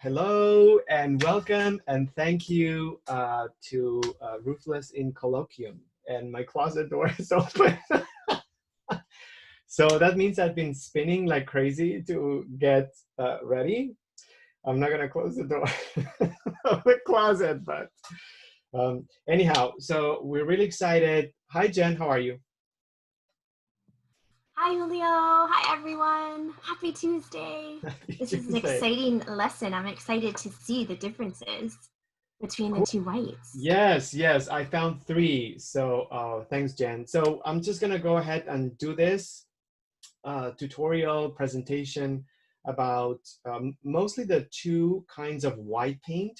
Hello and welcome and thank you to Roofless in Colloquium. And my closet door is open. So that means I've been spinning like crazy to get ready. I'm not gonna close the door of the closet, but anyhow, so we're really excited. Hi Jen, how are you? Hi, Julio. Hi, everyone. Happy Tuesday. Happy This is an Tuesday. exciting lesson. I'm excited to see the differences between the Cool. two whites. Yes, I found three. So thanks, Jen. So I'm just gonna go ahead and do this tutorial presentation about mostly the two kinds of white paint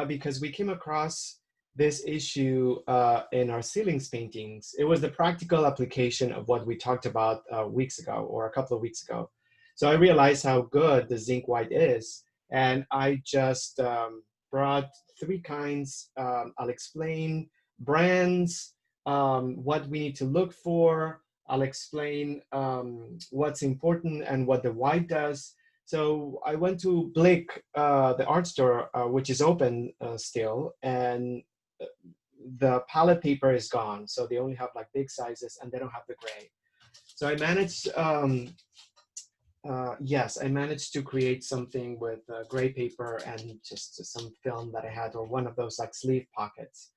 because we came across this issue in our ceilings paintings. It was the practical application of what we talked about weeks ago or a couple of weeks ago. So I realized how good the zinc white is, and I just brought three kinds. I'll explain brands, what we need to look for. I'll explain what's important and what the white does. So I went to Blick, the art store, which is open still, and the palette paper is gone. So they only have like big sizes and they don't have the gray. So I managed, yes, I managed to create something with gray paper and just some film that I had, or one of those like sleeve pockets.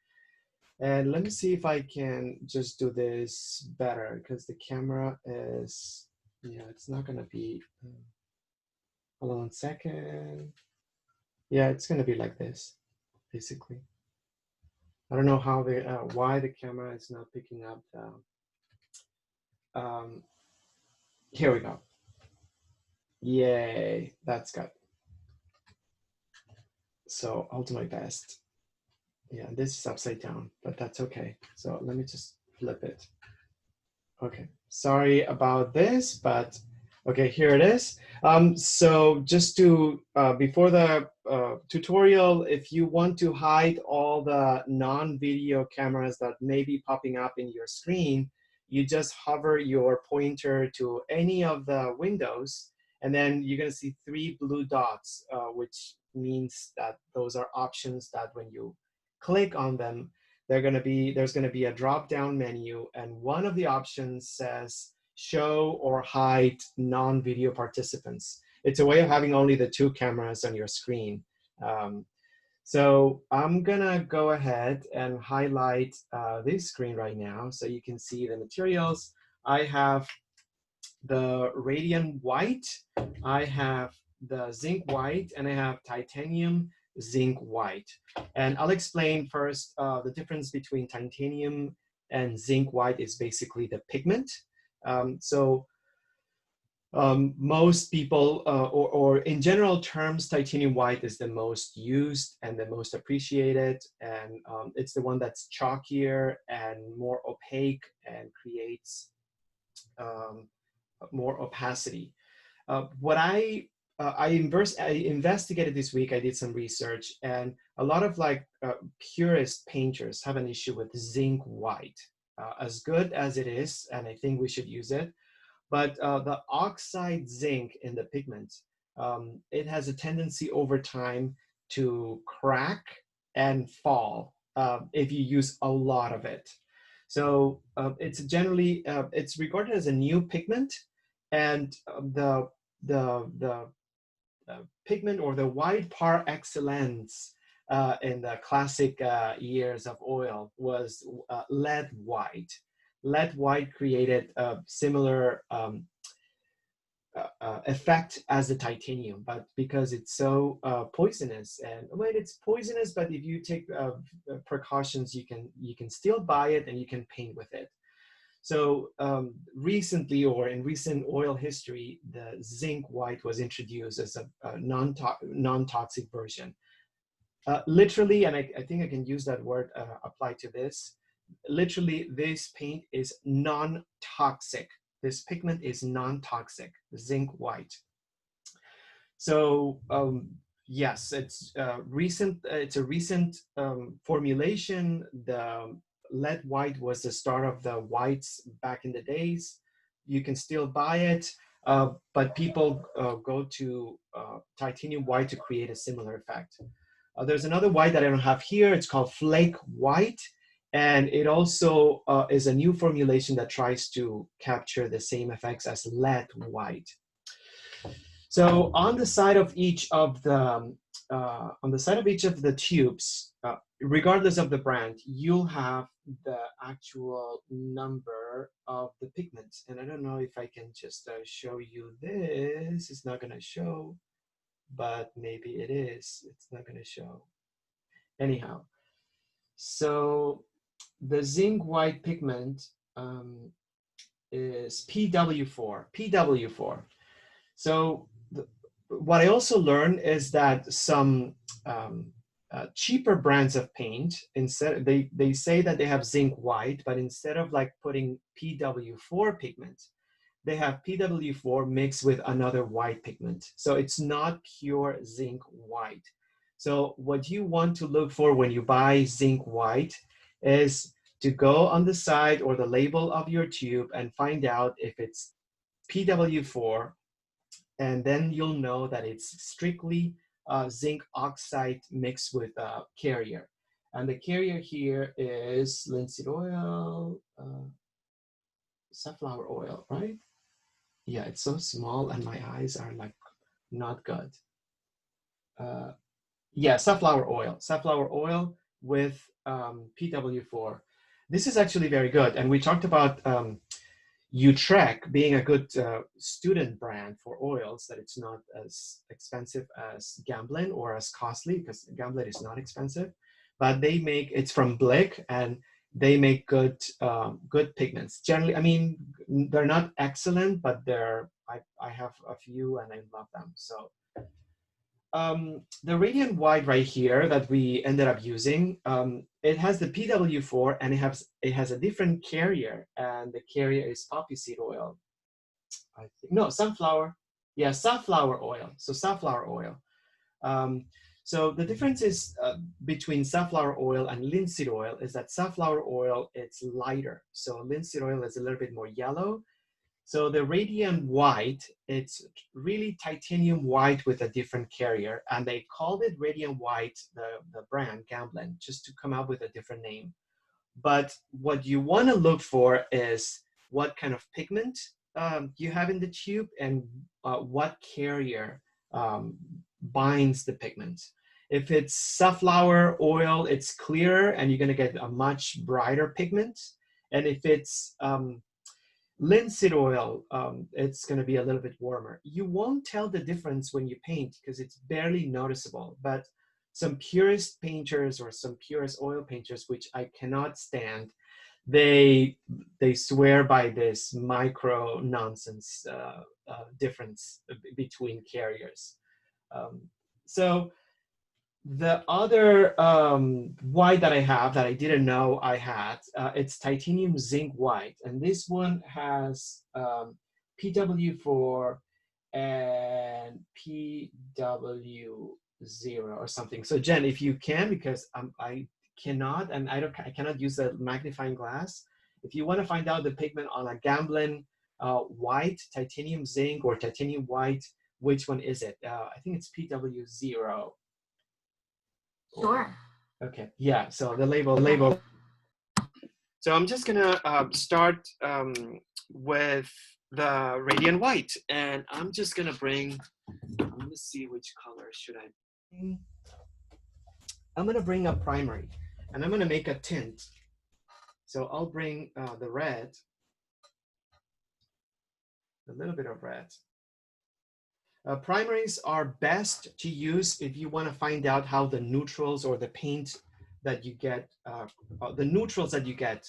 And let me see if I can just do this better because the camera is, yeah, it's not gonna be, hold on 1 second. Yeah, it's gonna be like this, basically. I don't know how why the camera is not picking up the, here we go. Yay, that's good. So I'll do my best. Yeah, this is upside down, but that's okay. So let me just flip it. Okay, sorry about this, but okay, here it is. So just to, before the tutorial, if you want to hide all the non-video cameras that may be popping up in your screen, you just hover your pointer to any of the windows, and then you're gonna see three blue dots, which means that those are options that when you click on them, there's going to be a drop down menu, and one of the options says show or hide non-video participants. It's a way of having only the two cameras on your screen. So I'm gonna go ahead and highlight this screen right now so you can see the materials. I have the radium white, I have the zinc white, and I have titanium zinc white. And I'll explain first the difference between titanium and zinc white is basically the pigment. Most people, or in general terms, titanium white is the most used and the most appreciated, and it's the one that's chalkier and more opaque and creates more opacity. What I investigated this week, I did some research, and a lot of like purist painters have an issue with zinc white. As good as it is, and I think we should use it, but the oxide zinc in the pigment, it has a tendency over time to crack and fall if you use a lot of it. So it's generally, it's regarded as a new pigment, and the pigment or the white par excellence in the classic years of oil was lead white. Lead white created a similar effect as the titanium, but because it's so poisonous, and well, it's poisonous, but if you take precautions, you can still buy it and you can paint with it. So recently, or in recent oil history, the zinc white was introduced as a non-toxic version. Literally, and I think I can use that word applied to this, literally this paint is non-toxic. This pigment is non-toxic, zinc white. So yes, it's recent. It's a recent formulation. The lead white was the start of the whites back in the days. You can still buy it. but people go to titanium white to create a similar effect. There's another white that I don't have here. It's called flake white. And it also is a new formulation that tries to capture the same effects as lead white. So on the side of each of the tubes, regardless of the brand, you'll have the actual number of the pigments. And I don't know if I can just show you this. It's not going to show, but maybe it is. It's not going to show. Anyhow, so the zinc white pigment is PW4. PW4. So what I also learned is that some cheaper brands of paint, instead they say that they have zinc white, but instead of like putting PW4 pigment, they have PW4 mixed with another white pigment. So it's not pure zinc white. So what you want to look for when you buy zinc white is to go on the side or the label of your tube and find out if it's PW4, and then you'll know that it's strictly zinc oxide mixed with carrier. And the carrier here is linseed oil, safflower oil, right? Yeah, it's so small and my eyes are like not good. Yeah, safflower oil with PW4. This is actually very good. And we talked about Utrecht being a good student brand for oils, that it's not as expensive as Gamblin or as costly, because Gamblin is not expensive, but they make, it's from Blick, and they make good good pigments. Generally, I mean, they're not excellent, but I have a few and I love them. So the radiant white right here that we ended up using, it has the PW4 and it has a different carrier, and the carrier is poppy seed oil. I think, no, sunflower. Yeah, safflower oil. So safflower oil. So the difference is between safflower oil and linseed oil is that safflower oil, it's lighter. So linseed oil is a little bit more yellow. So the radiant white, it's really titanium white with a different carrier, and they called it radiant white, the brand Gamblin, just to come up with a different name. But what you want to look for is what kind of pigment you have in the tube, and what carrier binds the pigment. If it's safflower oil, it's clearer and you're going to get a much brighter pigment. And if it's linseed oil, it's going to be a little bit warmer. You won't tell the difference when you paint because it's barely noticeable, but some purist painters or some purist oil painters, which I cannot stand, they swear by this micro nonsense difference between carriers. So the other white that I have that I didn't know I had, it's titanium zinc white. And this one has PW4 and PW0 or something. So Jen, if you can, because I cannot, and I cannot use a magnifying glass. If you want to find out the pigment on a Gamblin white, titanium zinc, or titanium white, which one is it? I think it's PW0. Sure. Okay, yeah, so the label. So I'm just gonna start with the radiant white, and I'm just gonna bring, I'm gonna see which color should I bring. I'm gonna bring a primary, and I'm gonna make a tint. So I'll bring the red, a little bit of red. Primaries are best to use if you want to find out how the neutrals or the paint that you get, the neutrals that you get,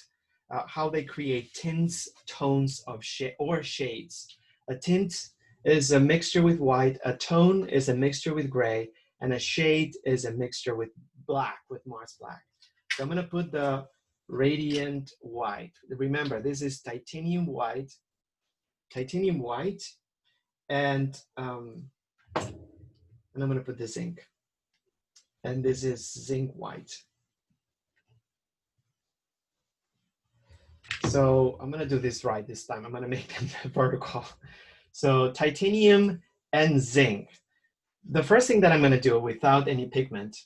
how they create tints, tones of or shades. A tint is a mixture with white, a tone is a mixture with gray, and a shade is a mixture with black, with Mars black. So I'm going to put the radiant white. Remember, this is titanium white, and I'm going to put the zinc. And this is zinc white. So I'm going to do this right this time. I'm going to make them vertical. So titanium and zinc. The first thing that I'm going to do without any pigment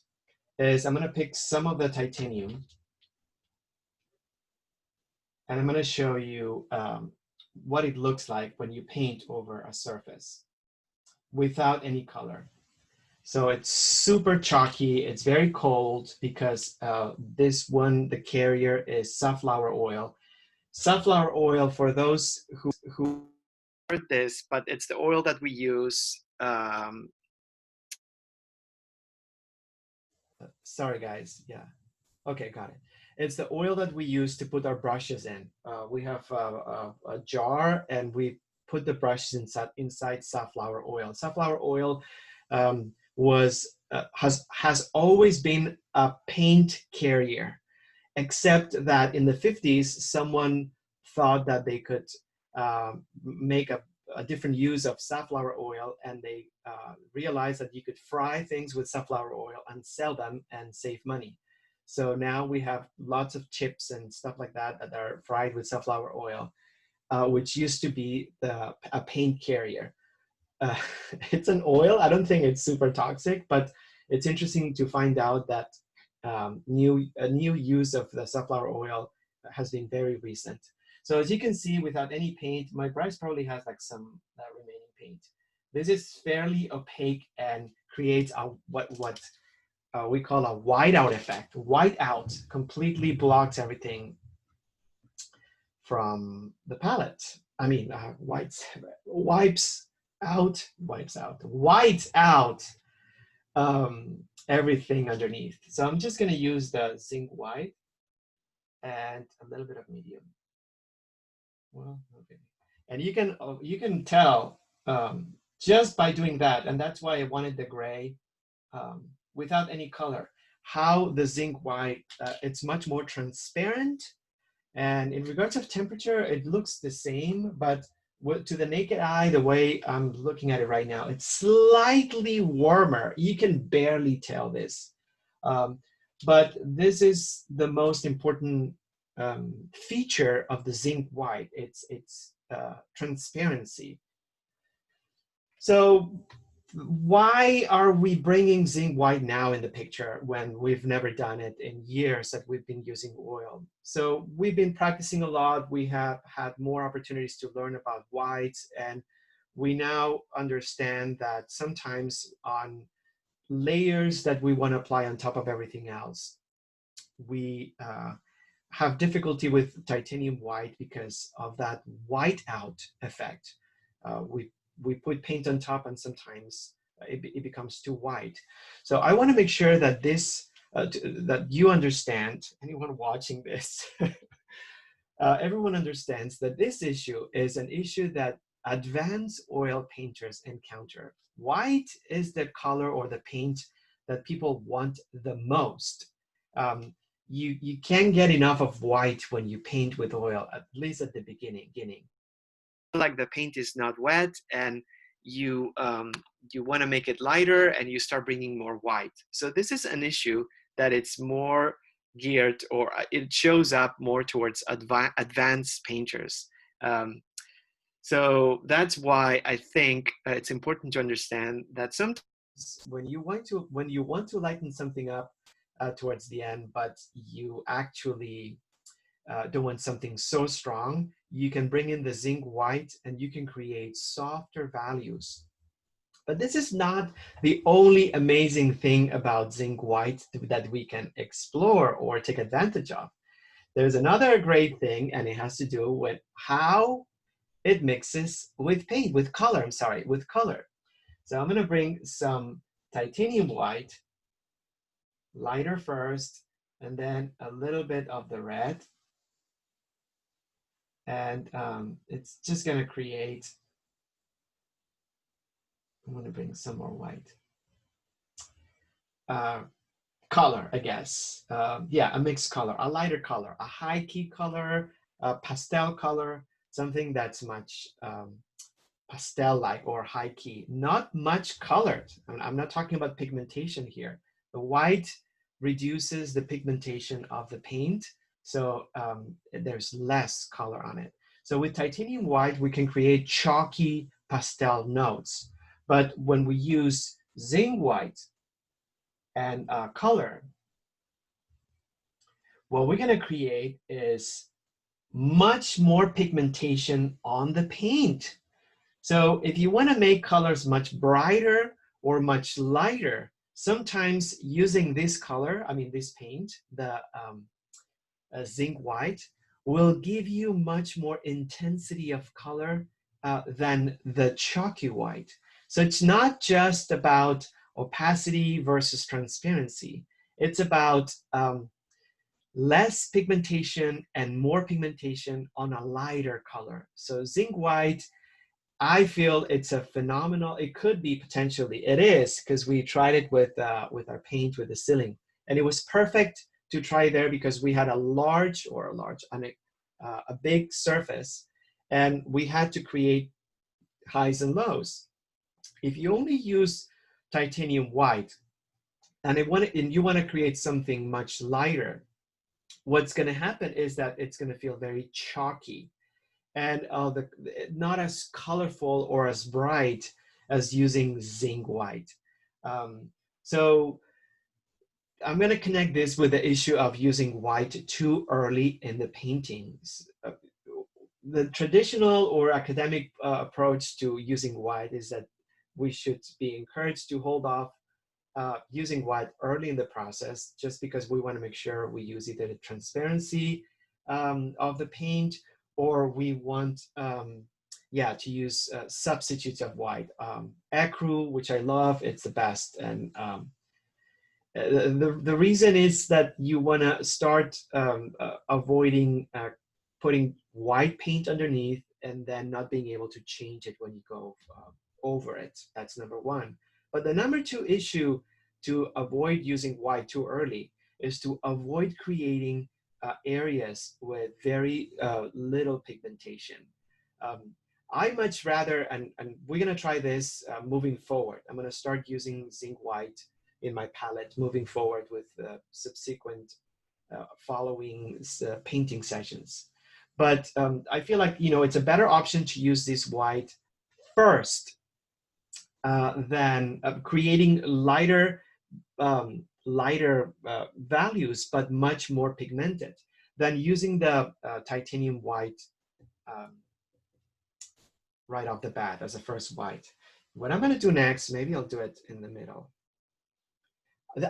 is I'm going to pick some of the titanium, and I'm going to show you what it looks like when you paint over a surface without any color. So it's super chalky. It's very cold because this one, the carrier is safflower oil. Safflower oil, for those who heard this, but it's the oil that we use. Sorry, guys. Yeah. Okay, got it. It's the oil that we use to put our brushes in. We have a jar and we put the brushes inside safflower oil. Safflower oil has always been a paint carrier, except that in the 50s, someone thought that they could make a different use of safflower oil, and they realized that you could fry things with safflower oil and sell them and save money. So now we have lots of chips and stuff like that that are fried with safflower oil, which used to be a paint carrier. Uh, it's an oil. I don't think it's super toxic, but it's interesting to find out that a new use of the safflower oil has been very recent. So as you can see, without any paint, my brush probably has like some remaining paint. This is fairly opaque and creates what we call a whiteout effect. Whiteout completely blocks everything from the palette. I mean, whites out everything underneath. So I'm just going to use the zinc white and a little bit of medium. Well, okay. And you can tell just by doing that, and that's why I wanted the gray without any color, how the zinc white, it's much more transparent. And in regards of temperature, it looks the same, but to the naked eye, the way I'm looking at it right now, it's slightly warmer. You can barely tell this. But this is the most important feature of the zinc white. It's transparency. So why are we bringing zinc white now in the picture when we've never done it in years that we've been using oil? So we've been practicing a lot. We have had more opportunities to learn about whites, and we now understand that sometimes on layers that we want to apply on top of everything else, we have difficulty with titanium white because of that whiteout effect. We put paint on top and sometimes it becomes too white. So I want to make sure that that you understand, anyone watching this, everyone understands that this issue is an issue that advanced oil painters encounter. White is the color or the paint that people want the most. You can't get enough of white when you paint with oil, at least at the beginning. Like the paint is not wet, and you want to make it lighter, and you start bringing more white. So this is an issue that it's more geared, or it shows up more towards advanced painters. So that's why I think it's important to understand that sometimes when you want to lighten something up towards the end, but you actually don't want something so strong, you can bring in the zinc white and you can create softer values. But this is not the only amazing thing about zinc white that we can explore or take advantage of. There's another great thing, and it has to do with how it mixes with paint, with color, with color. So I'm gonna bring some titanium white, lighter first, and then a little bit of the red. And it's just gonna create, I'm gonna bring some more white. Color, I guess. Yeah, a mixed color, a lighter color, a high key color, a pastel color, something that's much pastel-like or high key, not much colored. I'm not talking about pigmentation here. The white reduces the pigmentation of the paint, so there's less color on it. So with titanium white, we can create chalky pastel notes. But when we use zinc white and color, what we're going to create is much more pigmentation on the paint. So if you want to make colors much brighter or much lighter, sometimes using this color, I mean this paint, the zinc white, will give you much more intensity of color than the chalky white. So it's not just about opacity versus transparency. It's about less pigmentation and more pigmentation on a lighter color. So zinc white, I feel it's a phenomenal, it could be potentially, it is, because we tried it with our paint with the ceiling. And it was perfect to try there because we had a big surface, and we had to create highs and lows. If you only use titanium white and you want to create something much lighter, what's going to happen is that it's going to feel very chalky and not as colorful or as bright as using zinc white. So I'm going to connect this with the issue of using white too early in the paintings. The traditional or academic approach to using white is that we should be encouraged to hold off using white early in the process, just because we want to make sure we use either the transparency of the paint, or we want to use substitutes of white. Ecru, which I love, it's the best. And the reason is that you want to start avoiding putting white paint underneath and then not being able to change it when you go over it. That's number one. But the number two issue to avoid using white too early is to avoid creating areas with very little pigmentation. I much rather, and we're going to try this moving forward. I'm going to start using zinc white in my palette moving forward with subsequent following painting sessions. But I feel like, it's a better option to use this white first than creating lighter values, but much more pigmented, than using the titanium white right off the bat as a first white. What I'm going to do next, maybe I'll do it in the middle.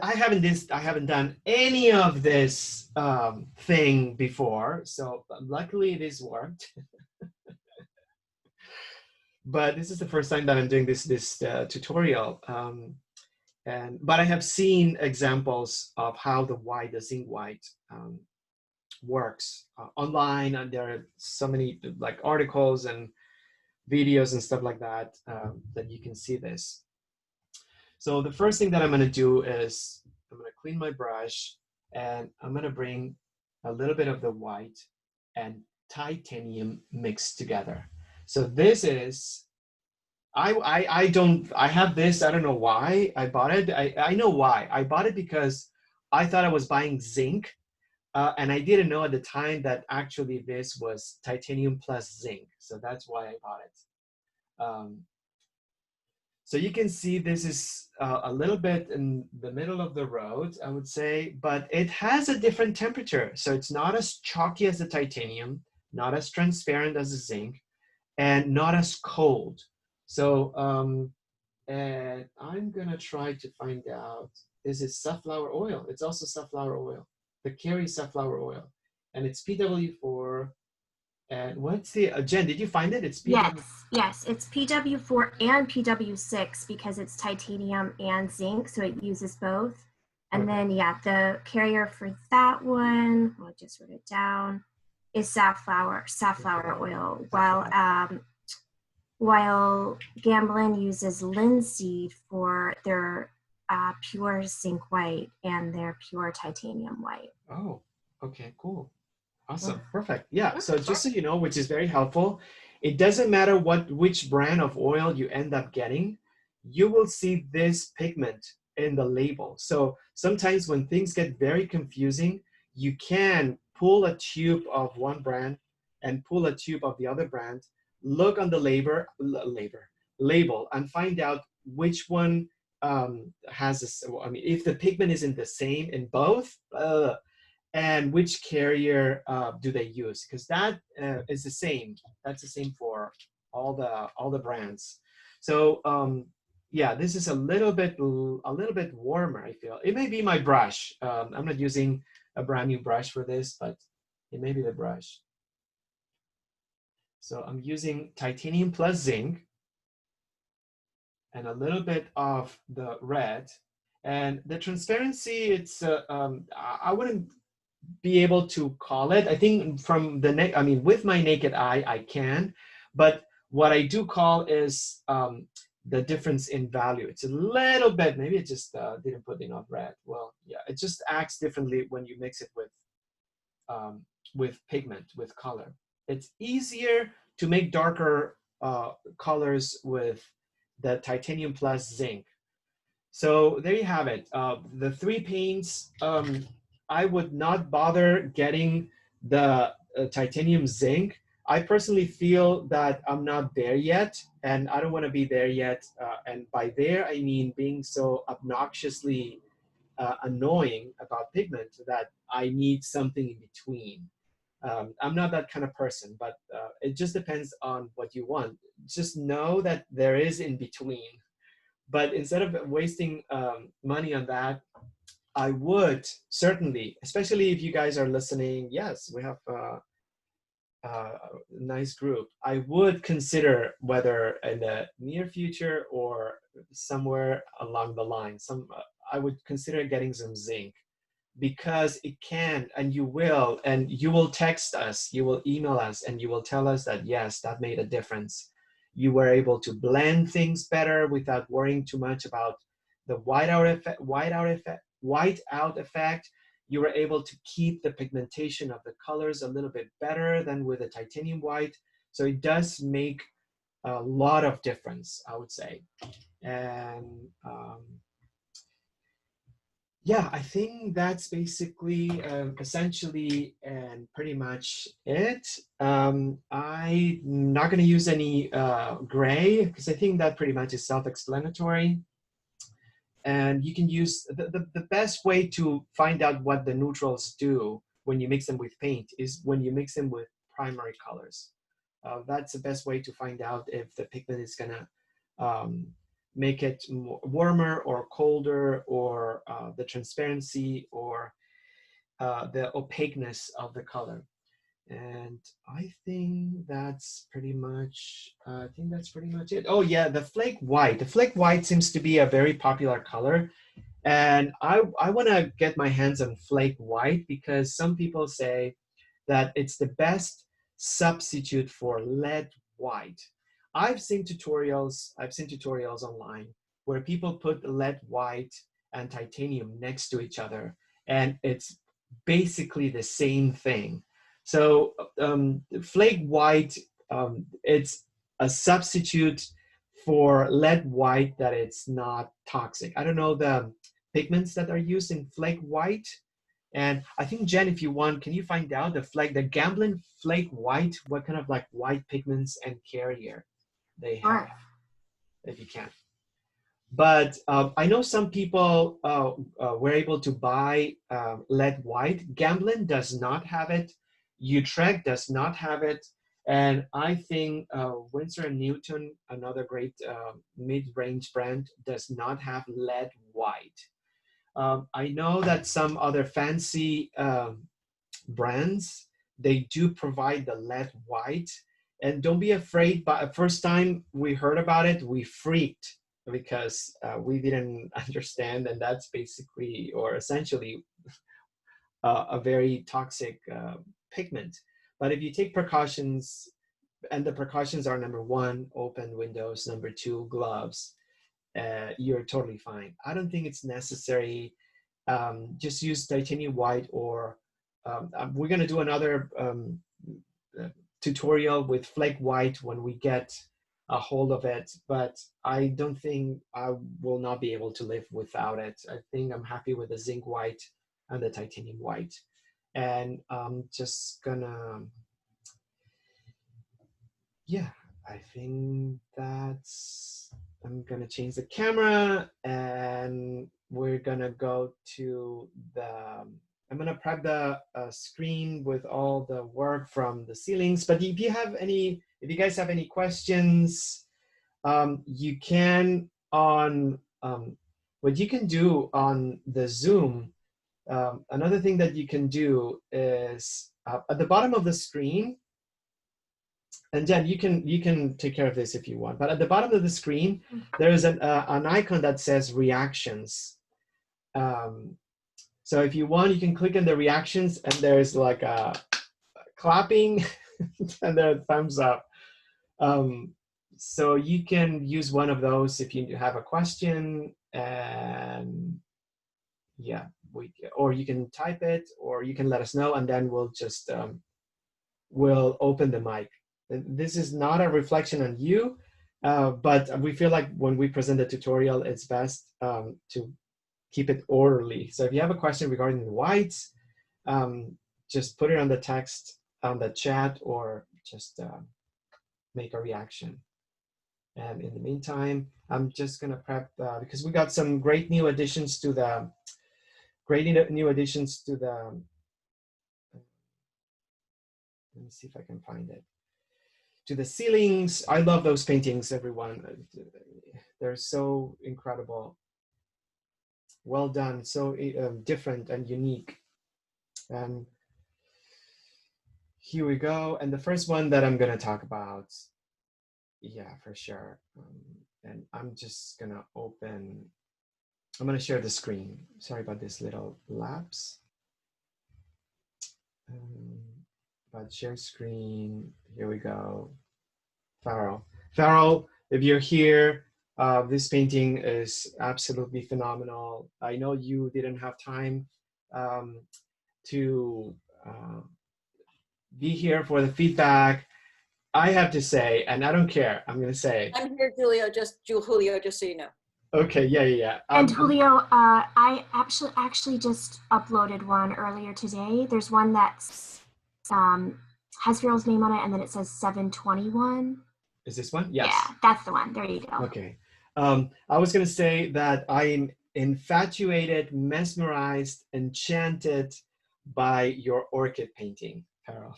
I haven't done any of this thing before, so luckily it is worked. But this is the first time that I'm doing this tutorial. But I have seen examples of how the zinc white works online, and there are so many like articles and videos and stuff like that that you can see this. So the first thing that I'm going to do is I'm going to clean my brush, and I'm going to bring a little bit of the white and titanium mixed together. So this is, I have this, I don't know why I bought it. I know why. I bought it because I thought I was buying zinc, and I didn't know at the time that actually this was titanium plus zinc. So that's why I bought it. So you can see this is a little bit in the middle of the road, I would say, but it has a different temperature. So it's not as chalky as the titanium, not as transparent as the zinc, and not as cold. So and I'm gonna try to find out, is it safflower oil? It's also safflower oil, the Kerry safflower oil. And it's PW4. And what's the, Jen, did you find it? It's PW. Yes, it's PW4 and PW6 because it's titanium and zinc, so it uses both. And then, the carrier for that one, I'll just write it down, is safflower oil, while Gamblin uses linseed for their pure zinc white and their pure titanium white. Oh, okay, cool. Awesome, perfect. Yeah, so just so you know, which is very helpful, it doesn't matter which brand of oil you end up getting, you will see this pigment in the label. So sometimes when things get very confusing, you can pull a tube of one brand and pull a tube of the other brand, look on the label and find out which one has this. I mean, if the pigment isn't the same in both, and which carrier do they use? Because that is the same. That's the same for all the brands. So yeah, this is a little bit warmer. I feel it may be my brush. I'm not using a brand new brush for this, but it may be the brush. So I'm using titanium plus zinc and a little bit of the red. And the transparency, it's I wouldn't be able to call it. I think from the neck, I mean, with my naked eye, I can, but what I do call is the difference in value. It's a little bit, maybe it just didn't put enough red. Well, yeah, it just acts differently when you mix it with pigment, with color. It's easier to make darker colors with the titanium plus zinc. So there you have it. The three paints, I would not bother getting the titanium zinc. I personally feel that I'm not there yet, and I don't want to be there yet. And by there, I mean being so obnoxiously annoying about pigment that I need something in between. I'm not that kind of person, but it just depends on what you want. Just know that there is in between. But instead of wasting money on that, I would certainly, especially if you guys are listening, yes, we have a nice group. I would consider whether in the near future or somewhere along the line, I would consider getting some zinc because it can, and you will text us, you will email us, and you will tell us that, yes, that made a difference. You were able to blend things better without worrying too much about the whiteout effect. You were able to keep the pigmentation of the colors a little bit better than with a titanium white. So it does make a lot of difference, I would say. And yeah, I think that's basically essentially and pretty much it. I'm not going to use any gray because I think that pretty much is self-explanatory. And you can use the best way to find out what the neutrals do when you mix them with paint is when you mix them with primary colors. That's the best way to find out if the pigment is going to make it warmer or colder, or the transparency or the opaqueness of the color. And I think that's pretty much it. Oh yeah, the flake white. The flake white seems to be a very popular color. And I want to get my hands on flake white because some people say that it's the best substitute for lead white. I've seen tutorials online where people put lead white and titanium next to each other, and it's basically the same thing. So flake white, it's a substitute for lead white that it's not toxic. I don't know the pigments that are used in flake white. And I think, Jen, if you want, can you find out the Gamblin flake white, what kind of like white pigments and carrier they have, if you can. But I know some people were able to buy lead white. Gamblin does not have it. Utrecht does not have it. And I think Winsor & Newton, another great mid-range brand, does not have lead white. I know that some other fancy brands, they do provide the lead white. And don't be afraid, but first time we heard about it, we freaked because we didn't understand, and that's basically or essentially a very toxic pigment. But if you take precautions, and the precautions are number one, open windows, number two, gloves, you're totally fine. I don't think it's necessary. Just use titanium white, or we're going to do another tutorial with flake white when we get a hold of it, but I don't think I will not be able to live without it. I think I'm happy with the zinc white and the titanium white. And I'm just gonna, yeah, I think I'm gonna change the camera and we're gonna go to I'm gonna prep the screen with all the work from the ceilings. But if you guys have any questions, you can what you can do on the Zoom. Another thing that you can do is at the bottom of the screen, and Jen, you can take care of this if you want. But at the bottom of the screen, there is an icon that says reactions. So if you want, you can click on the reactions, and there's like a clapping and there's a thumbs up. So you can use one of those if you have a question, and yeah, or you can type it, or you can let us know, and then we'll just we'll open the mic. This is not a reflection on you, but we feel like when we present the tutorial, it's best to keep it orderly. So if you have a question regarding the whites, just put it on the text, on the chat, or just make a reaction. And in the meantime, I'm just gonna prep, because we got some great new additions to the, let me see if I can find it. To the ceilings. I love those paintings, everyone. They're so incredible. Well done, so different and unique. And here we go. And the first one that I'm gonna talk about, yeah, for sure. And I'm just gonna I'm gonna share the screen. Sorry about this little lapse. But share screen, here we go. Farrell, if you're here, this painting is absolutely phenomenal. I know you didn't have time to be here for the feedback. I have to say, and I don't care, I'm gonna say. I'm here, Julio, just so you know. Okay, yeah. And Julio, I actually just uploaded one earlier today. There's one that's has Farrell's name on it, and then it says 721. Is this one? Yes. Yeah, that's the one. There you go. Okay. I was gonna say that I'm infatuated, mesmerized, enchanted by your orchid painting, Carol.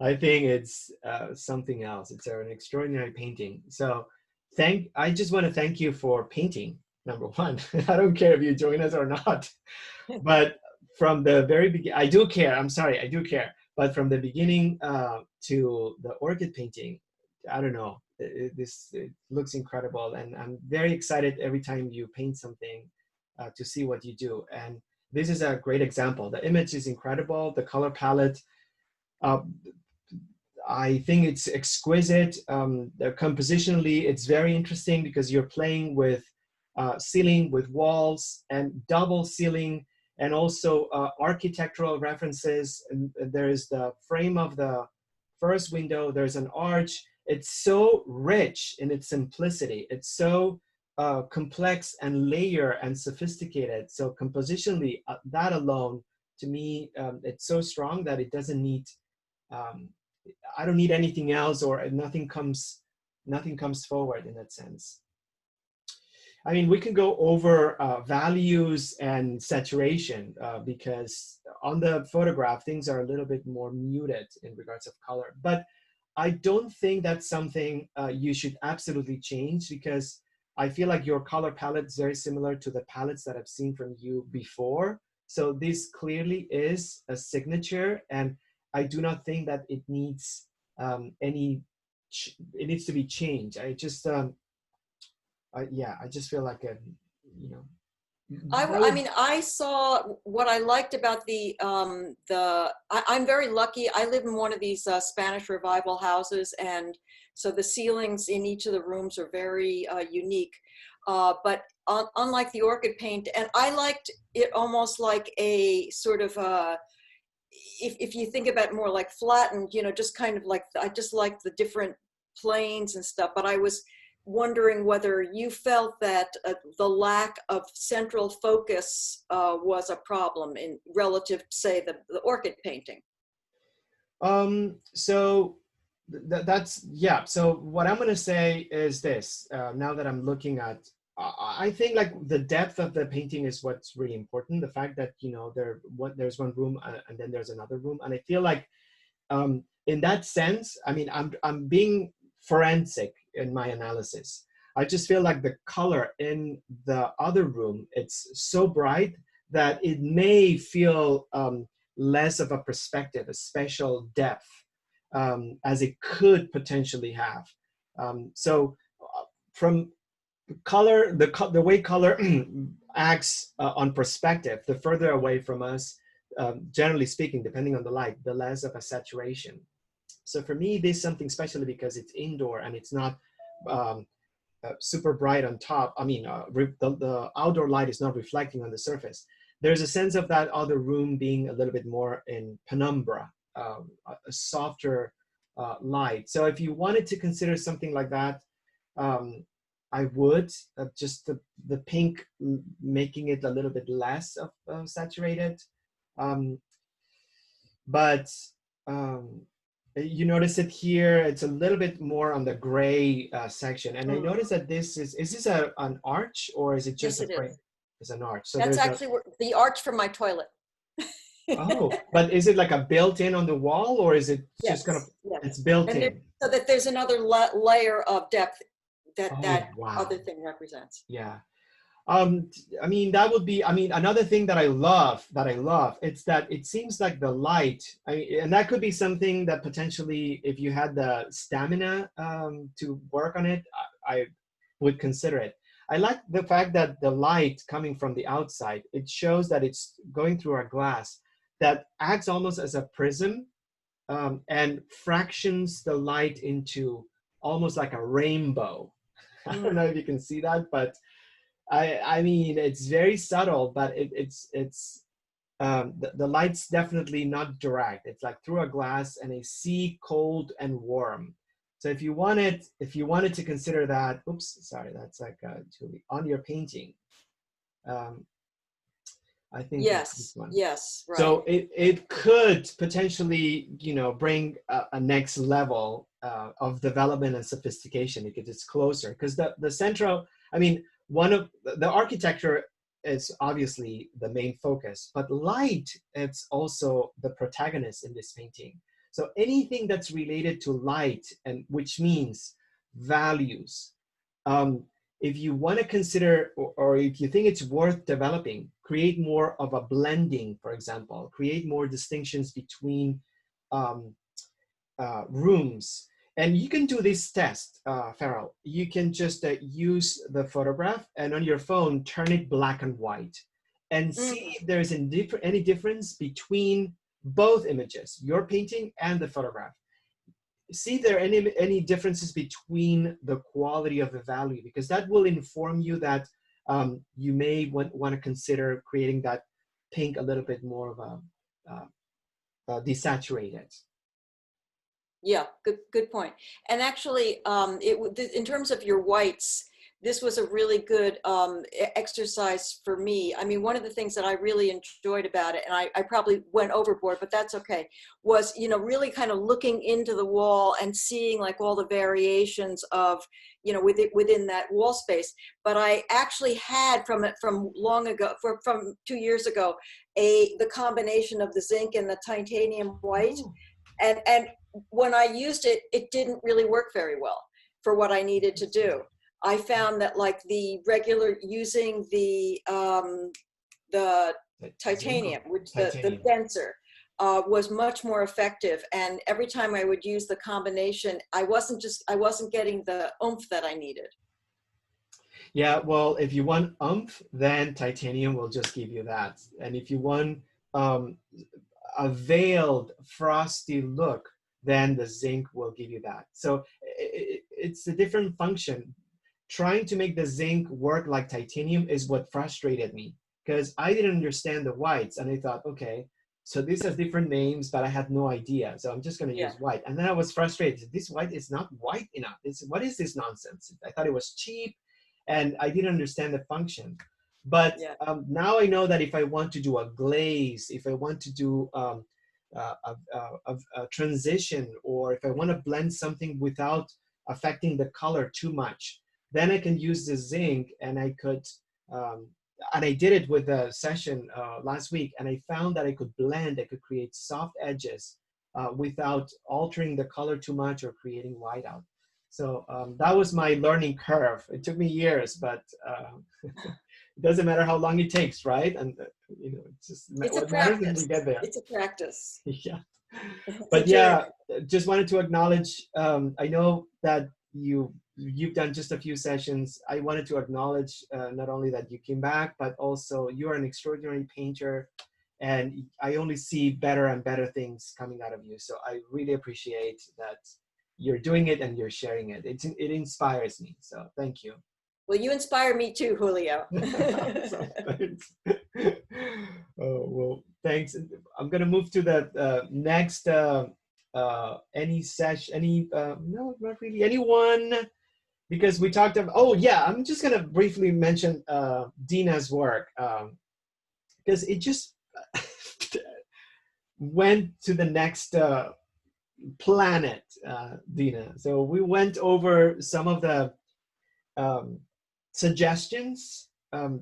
I think it's something else. It's an extraordinary painting. So I just want to thank you for painting, number one. I don't care if you join us or not, but from the very beginning, I do care. I'm sorry, I do care. But from the beginning to the orchid painting, I don't know, it looks incredible. And I'm very excited every time you paint something to see what you do. And this is a great example. The image is incredible. The color palette, I think it's exquisite. Compositionally, it's very interesting because you're playing with ceiling, with walls, and double ceiling, and also architectural references. And there is the frame of the first window. There's an arch. It's so rich in its simplicity. It's so complex and layer and sophisticated. So compositionally, that alone, to me, it's so strong that it doesn't need, I don't need anything else, or nothing comes forward in that sense. I mean, we can go over values and saturation because on the photograph, things are a little bit more muted in regards of color. But I don't think that's something you should absolutely change, because I feel like your color palette is very similar to the palettes that I've seen from you before. So this clearly is a signature, and I do not think that it needs it needs to be changed. I just I just feel like I mean, I saw what I liked about I'm very lucky. I live in one of these Spanish Revival houses, and so the ceilings in each of the rooms are very unique. But unlike the orchid paint, and I liked it almost like a sort of if you think about it more like flattened, just kind of like, I just liked the different planes and stuff. But I was wondering whether you felt that the lack of central focus was a problem in relative to, say, the orchid painting. So that's, yeah. So what I'm going to say is this, now that I'm looking at, I think like the depth of the painting is what's really important. The fact that, you know, there's one room and then there's another room. And I feel like in that sense, I mean, I'm being forensic in my analysis. I just feel like the color in the other room, it's so bright that it may feel less of a perspective, a special depth, as it could potentially have. So from color, the way color acts on perspective, the further away from us, generally speaking, depending on the light, the less of a saturation. So for me, this is something special because it's indoor and it's not um, super bright on top. I mean, the outdoor light is not reflecting on the surface. There's a sense of that other room being a little bit more in penumbra, a softer light. So if you wanted to consider something like that, I would just the pink making it a little bit less of saturated. Um, but um, you notice it here, it's a little bit more on the gray section. And I noticed that is this an arch or is it just Yes, a it frame? is. It's an arch. So That's there's actually the arch from my toilet. oh, but is it like a built-in on the wall or is it just kind of, Yes, yes. it's built And in? so that there's another layer of depth that Oh, that wow. other thing represents. Yeah. I mean, that would be, I mean, another thing that I love, it's that it seems like the light, and that could be something that potentially, if you had the stamina to work on it, I would consider it. I like the fact that the light coming from the outside, it shows that it's going through a glass that acts almost as a prism, and fractions the light into almost like a rainbow. I don't know if you can see that, but I mean, it's very subtle, but it's the light's definitely not direct. It's like through a glass and a sea cold and warm. So if you wanted to consider that, oops, sorry, that's like on your painting. I think it's this Yes, one. yes, right. So it could potentially, you know, bring a next level of development and sophistication because it's closer. Because the central, I mean, one of the architecture is obviously the main focus, but light, it's also the protagonist in this painting. So anything that's related to light, and which means values, um, if you want to consider, or if you think it's worth developing, create more of a blending, for example, create more distinctions between um, rooms. And you can do this test, Farrell. You can just use the photograph and on your phone, turn it black and white and see if there's any difference between both images, your painting and the photograph. See if there are any differences between the quality of the value, because that will inform you that you may want to consider creating that pink a little bit more of desaturated. Yeah, good point. And actually, in terms of your whites, this was a really good exercise for me. I mean, one of the things that I really enjoyed about it, and I probably went overboard, but that's okay, was, you know, really kind of looking into the wall and seeing like all the variations of, you know, within that wall space. But I actually had from long ago, from 2 years ago, the combination of the zinc and the titanium white. Oh. And when I used it, it didn't really work very well for what I needed to do. I found that like the regular using the titanium, which the denser, was much more effective. And every time I would use the combination, I wasn't getting the oomph that I needed. Yeah, well, if you want oomph, then titanium will just give you that. And if you want a veiled, frosty look, then the zinc will give you that. So it's a different function. Trying to make the zinc work like titanium is what frustrated me, because I didn't understand the whites, and I thought, okay, so this has different names, but I had no idea. So I'm just going to use white. And then I was frustrated. This white is not white enough. What is this nonsense? I thought it was cheap, and I didn't understand the function. But now I know that if I want to do a glaze, if I want to do a transition, or if I want to blend something without affecting the color too much, then I can use the zinc, and I could, and I did it with a session last week, and I found that I could blend, I could create soft edges without altering the color too much or creating whiteout. So that was my learning curve. It took me years, but it doesn't matter how long it takes, right? And you know, it's just It's a what matters is practice. we get there. It's a practice. Yeah. It's a But yeah, journey. just wanted to acknowledge. I know that you've done just a few sessions. I wanted to acknowledge not only that you came back, but also you are an extraordinary painter, and I only see better and better things coming out of you. So I really appreciate that you're doing it and you're sharing it. It inspires me. So thank you. Well, you inspire me too, Julio. So, thanks. Oh, well, thanks. I'm gonna move to the next any session, no, not really, anyone, because we talked about, oh yeah, I'm just gonna briefly mention Dina's work, because it just went to the next planet, Dina. So we went over some of the um, suggestions.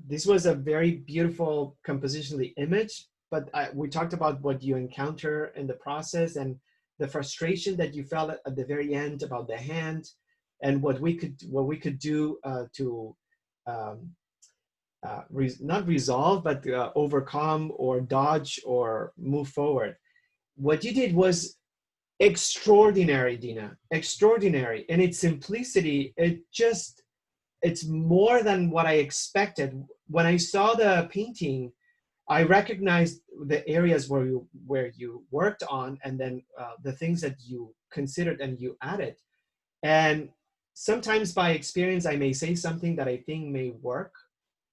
This was a very beautiful composition of the image, but we talked about what you encounter in the process and the frustration that you felt at the very end about the hand, and what we could do to not resolve, but overcome or dodge or move forward. What you did was extraordinary, Dina, extraordinary. In its simplicity, it's more than what I expected. When I saw the painting, I recognized the areas where you worked on, and then the things that you considered and you added. And sometimes by experience, I may say something that I think may work,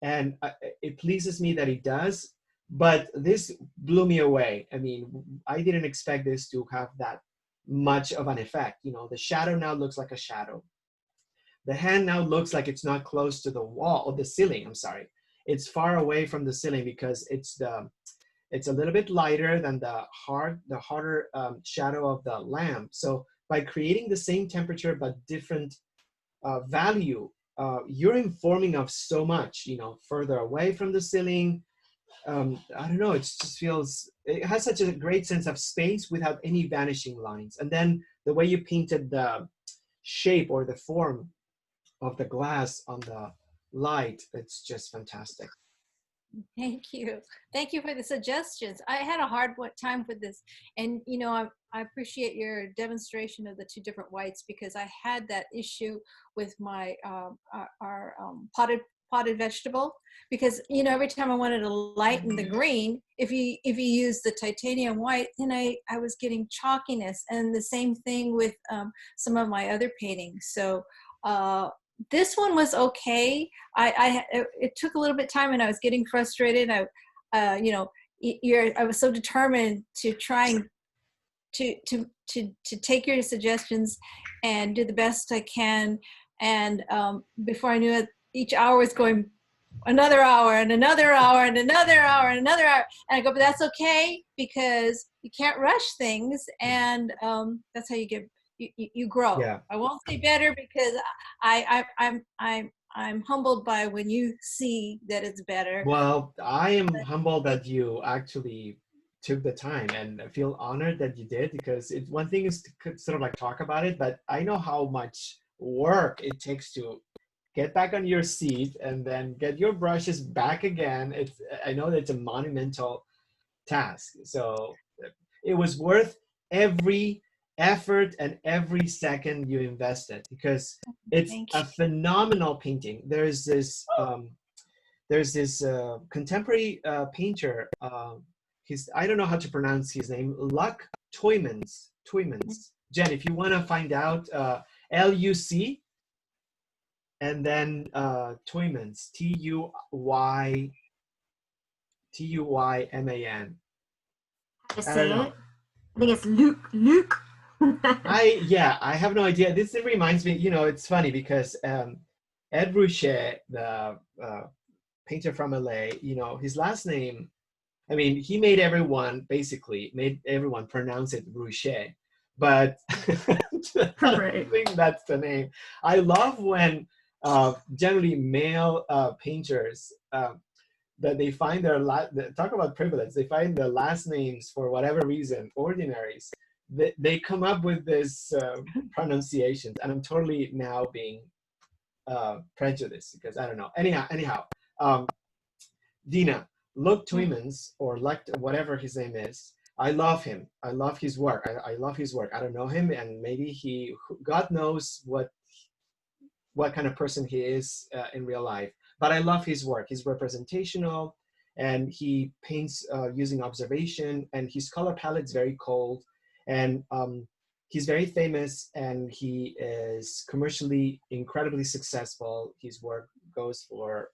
and it pleases me that it does. But this blew me away. I mean, I didn't expect this to have that much of an effect. You know, the shadow now looks like a shadow. The hand now looks like it's not close to the wall, or the ceiling, I'm sorry. It's far away from the ceiling because it's a little bit lighter than the harder shadow of the lamp. So by creating the same temperature but different value, you're informing of so much, you know, further away from the ceiling. I don't know, it just feels, it has such a great sense of space without any vanishing lines. And then the way you painted the shape or the form of the glass on the light, it's just fantastic. Thank you. Thank you for the suggestions. I had a hard time with this. And, you know, I appreciate your demonstration of the two different whites, because I had that issue with my our potted vegetable, because, you know, every time I wanted to lighten the green, if you use the titanium white, then I was getting chalkiness, and the same thing with some of my other paintings. So this one was okay. It took a little bit of time, and I was getting frustrated. You know, I was so determined to try and to take your suggestions and do the best I can. And before I knew it, each hour was going another hour and another hour and another hour and another hour. And I go, but that's okay, because you can't rush things, and that's how you get. You grow. Yeah. I won't say better, because I'm humbled by when you see that it's better. Well, I am humbled that you actually took the time, and I feel honored that you did, because one thing is to sort of like talk about it, but I know how much work it takes to get back on your seat and then get your brushes back again. I know that it's a monumental task. So it was worth every effort and every second you invested, because it's a phenomenal painting. There's this contemporary painter. I don't know how to pronounce his name. Luc Tuymans. Jen, if you want to find out, Luc, and then Tuymans, Tuyman. How to say it? I think it's Luke. I have no idea. This reminds me, you know, it's funny because Ed Ruscha, the painter from LA, you know, his last name, I mean, he made everyone pronounce it Rouchet, but I Right. don't think that's the name. I love when generally male painters that they find talk about privilege. They find their last names for whatever reason, ordinaries. They come up with this pronunciations, and I'm totally now being prejudiced because I don't know. Anyhow, Dina, Luc Tuymans, or Lect, whatever his name is, I love him. I love his work. I love his work. I don't know him, and maybe God knows what kind of person he is in real life. But I love his work. He's representational, and he paints using observation, and his color palette's very cold, and he's very famous, and he is commercially incredibly successful. His work goes for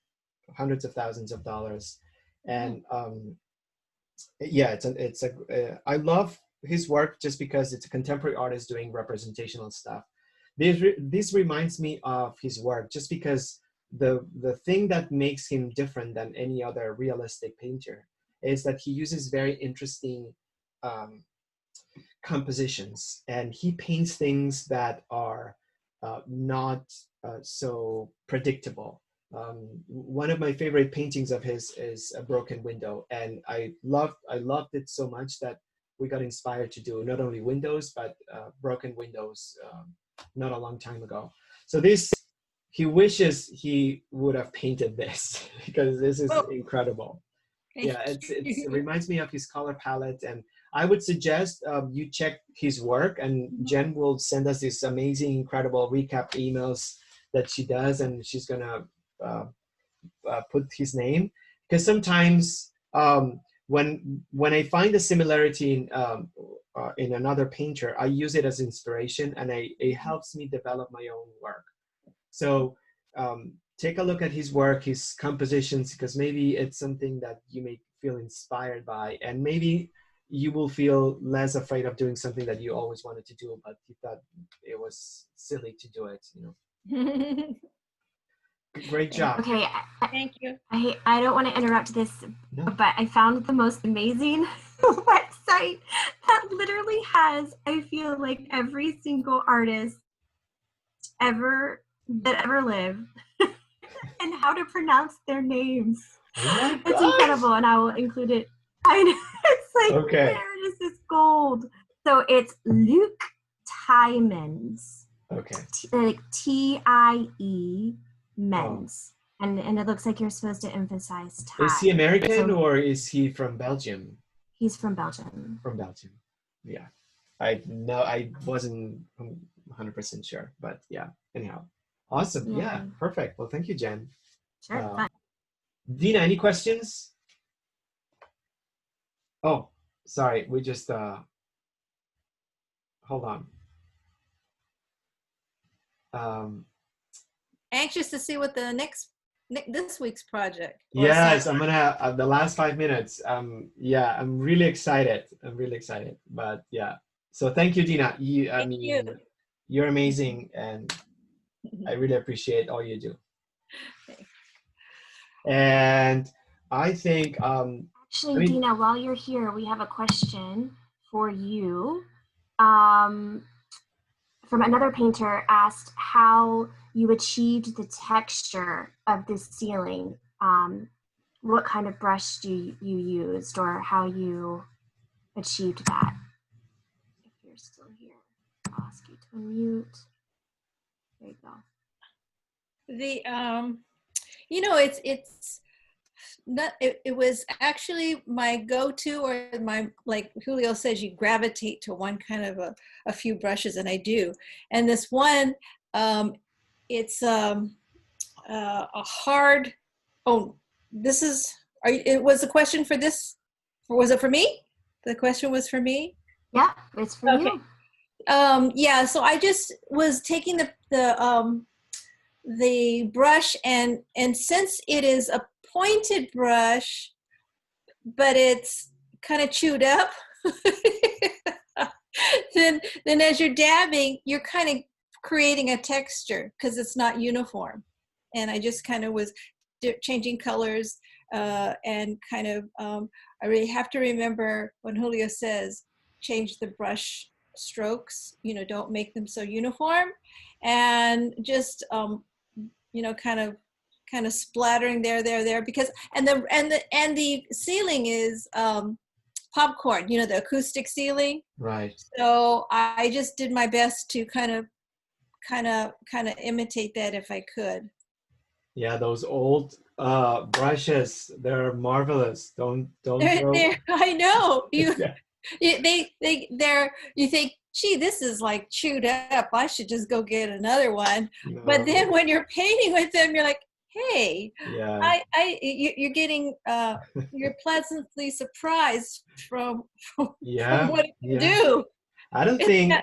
hundreds of thousands of dollars, and yeah, I love his work just because it's a contemporary artist doing representational stuff. This reminds me of his work just because the thing that makes him different than any other realistic painter is that he uses very interesting compositions, and he paints things that are not so predictable. One of my favorite paintings of his is A Broken Window, and I loved it so much that we got inspired to do not only windows but broken windows not a long time ago. So he wishes he would have painted this because this is incredible. Yeah, it reminds me of his color palette, and I would suggest you check his work, and Jen will send us these amazing, incredible recap emails that she does, and she's gonna put his name, because sometimes when I find a similarity in another painter, I use it as inspiration, and it helps me develop my own work. So take a look at his work, his compositions, because maybe it's something that you may feel inspired by, and maybe you will feel less afraid of doing something that you always wanted to do, but you thought it was silly to do it, you know. Great job. Okay, Thank you. I don't want to interrupt this, No. but I found the most amazing website that literally has, I feel like, every single artist that ever lived and how to pronounce their names. Oh my It's gosh. incredible, and I will include it. I know, it's like, Okay. where is this gold? So it's Luc Tuymans. Okay. Like T-I-E Men's. And it looks like you're supposed to emphasize tie. Is he American or is he from Belgium? He's from Belgium. From Belgium. Yeah. I wasn't 100% sure, but yeah. Anyhow. Awesome. Yeah. Perfect. Well, thank you, Jen. Sure. Fine. Dina, any questions? Oh, sorry. We just hold on. Anxious to see what the this week's project. Yes, I'm gonna the last 5 minutes. Yeah, I'm really excited. But yeah, so thank you, Dina. You're amazing, and I really appreciate all you do. And I think actually, Dina, while you're here, we have a question for you. From another painter, asked how you achieved the texture of the ceiling. What kind of brush you used, or how you achieved that? If you're still here, I'll ask you to unmute. There you go. It's not, it was actually my go-to, or my, like Julio says, you gravitate to one kind of a few brushes, and I do. And this one, it's a hard, it was a question for this, was it for me? The question was for me? Yeah, it's for you. Yeah, so I just was taking the brush, and since it is a pointed brush, but it's kind of chewed up, then as you're dabbing, you're kind of creating a texture because it's not uniform. And I just kind of was changing colors and kind of, I really have to remember when Julio says, change the brush strokes, don't make them so uniform, and just, kind of splattering there, because, and the ceiling is, popcorn, the acoustic ceiling. Right. So I just did my best to kind of imitate that if I could. Yeah, those old brushes, they're marvelous. Don't throw. I know Yeah. you think, gee, this is like chewed up. I should just go get another one. No. But then when you're painting with them, you're like, hey, Yeah. you're getting, you're pleasantly surprised from Yeah. what it can Yeah. do. I don't think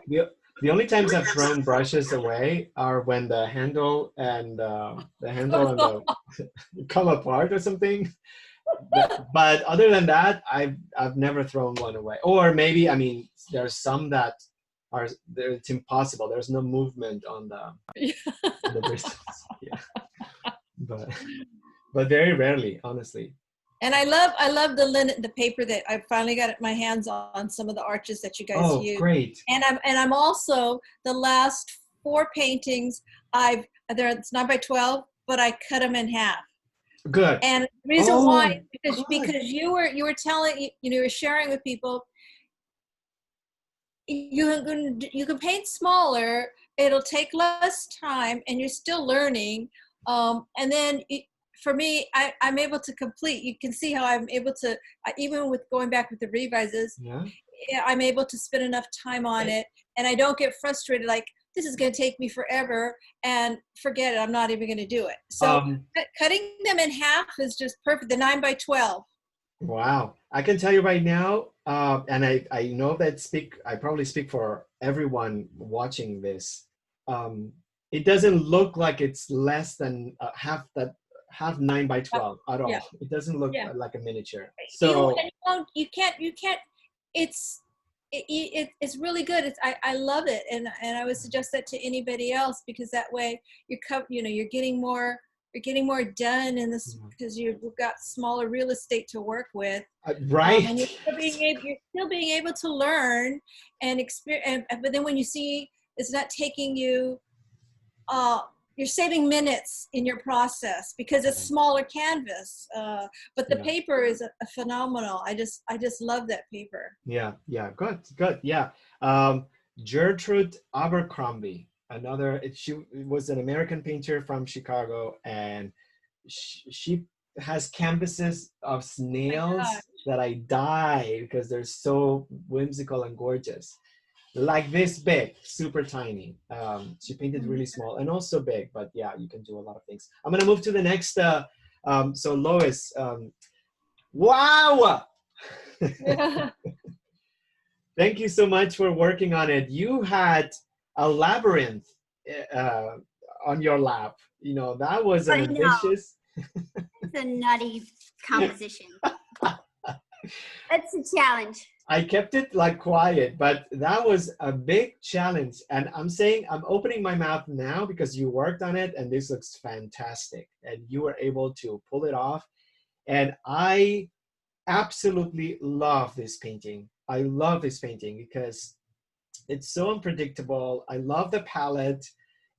the only times I've thrown brushes away are when the handle and the come apart or something. But other than that, I've never thrown one away. Or maybe, I mean, there's some that are it's impossible. There's no movement on the bristles. Yeah. But very rarely, honestly. And I love the paper that I finally got my hands on some of the arches that you guys use. Great. And I'm also, the last 4 paintings it's 9 by 12, but I cut them in half. Good. And the reason why is because you were telling, you were sharing with people, you can paint smaller, it'll take less time, and you're still learning. And then for me, I'm able to complete. You can see how I'm able to, even with going back with the revises, I'm able to spend enough time on it, and I don't get frustrated like, this is going to take me forever, and forget it, I'm not even going to do it. So cutting them in half is just perfect, the 9 by 12. Wow. I can tell you right now, and I know that I probably speak for everyone watching this. It doesn't look like it's less than half 9 by 12 at all. Yeah. It doesn't look like a miniature. So you can't. It's really good. I love it, and I would suggest that to anybody else, because that way you're getting more done in this, because you've got smaller real estate to work with. Right. And you're still being able to learn and experience. But then when you see it's not taking you, you're saving minutes in your process because it's smaller canvas. But the paper is a phenomenal. I just love that paper. Yeah. Good. Yeah. Gertrude Abercrombie. She was an American painter from Chicago, and she has canvases of snails that I die because they're so whimsical and gorgeous. Like this big, super tiny. She painted really small and also big, but yeah, you can do a lot of things. I'm gonna move to the next. So Lois, wow! Thank you so much for working on it. You had a labyrinth on your lap. That was an ambitious. It's a nutty composition. That's a challenge. I kept it like quiet, but that was a big challenge. And I'm opening my mouth now because you worked on it, and this looks fantastic. And you were able to pull it off. And I absolutely love this painting. I love this painting because it's so unpredictable. I love the palette.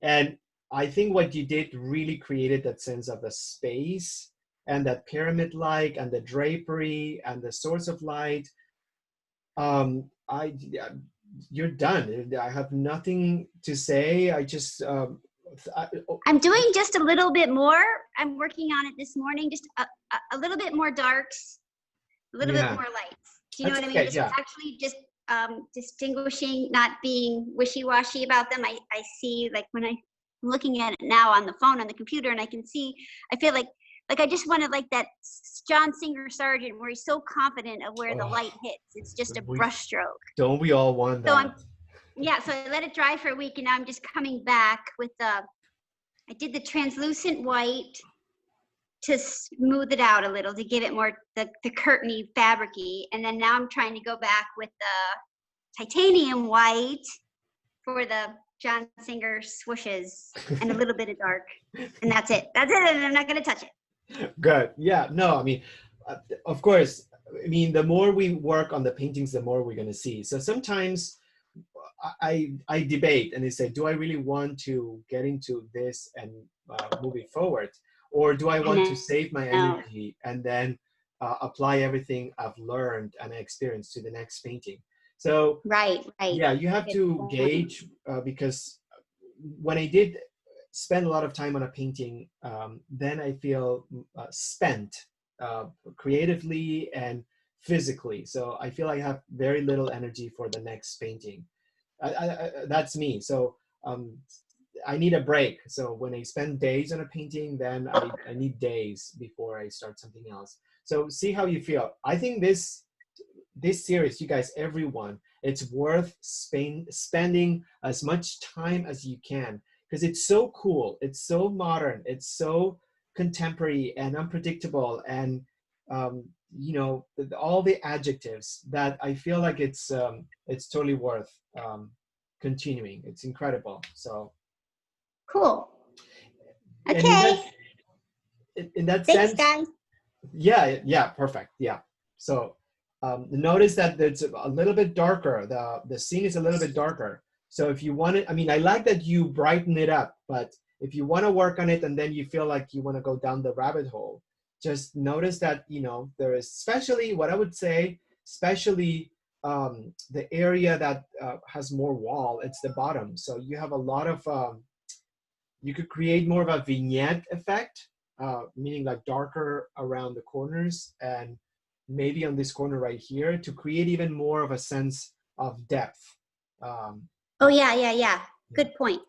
And I think what you did really created that sense of the space and that pyramid-like and the drapery and the source of light. You're done. I have nothing to say. I'm doing just a little bit more. I'm working on it this morning, just a little bit more darks, a little bit more lights. Do you know what I mean? Okay, Actually just distinguishing, not being wishy-washy about them. I see, like when I'm looking at it now on the phone, on the computer, and I can see, I feel like I just wanted like that John Singer Sargent where he's so confident of where the light hits. It's just a brush stroke. Don't we all want that? So I let it dry for a week, and now I'm just coming back with I did the translucent white to smooth it out a little, to give it more the curtainy, fabricy. And then now I'm trying to go back with the titanium white for the John Singer swooshes and a little bit of dark. And that's it. And I'm not going to touch it. Good. Yeah. No, I mean, uh, of course, I mean, the more we work on the paintings, the more we're going to see. So sometimes I debate and I say, do I really want to get into this and moving forward? Or do I I want to save my know. energy and then apply everything I've learned and experienced to the next painting? So Right, right. yeah, you have Good to point. gauge because when I did spend a lot of time on a painting, then I feel spent creatively and physically. So I feel I have very little energy for the next painting. That's me. So um, I need a break. So when I spend days on a painting, then I need days before I start something else. So see how you feel. I think this series, you guys, everyone, it's worth spending as much time as you can because it's so cool. It's so modern. It's so contemporary and unpredictable, and you know, all the adjectives that I feel like it's totally worth continuing. It's incredible. So, Cool. and in Okay. that Thanks, sense, guys. yeah, perfect. Yeah. So notice that it's a little bit darker. The scene is a little bit darker. So if you want it, I mean, I like that you brighten it up, but if you want to work on it and then you feel like you want to go down the rabbit hole, just notice that, you know, there is especially what I would say, especially the area that has more wall, it's the bottom. So you have a lot of you could create more of a vignette effect, meaning like darker around the corners and maybe on this corner right here to create even more of a sense of depth. Um, Oh, yeah, yeah, yeah. yeah, Good point.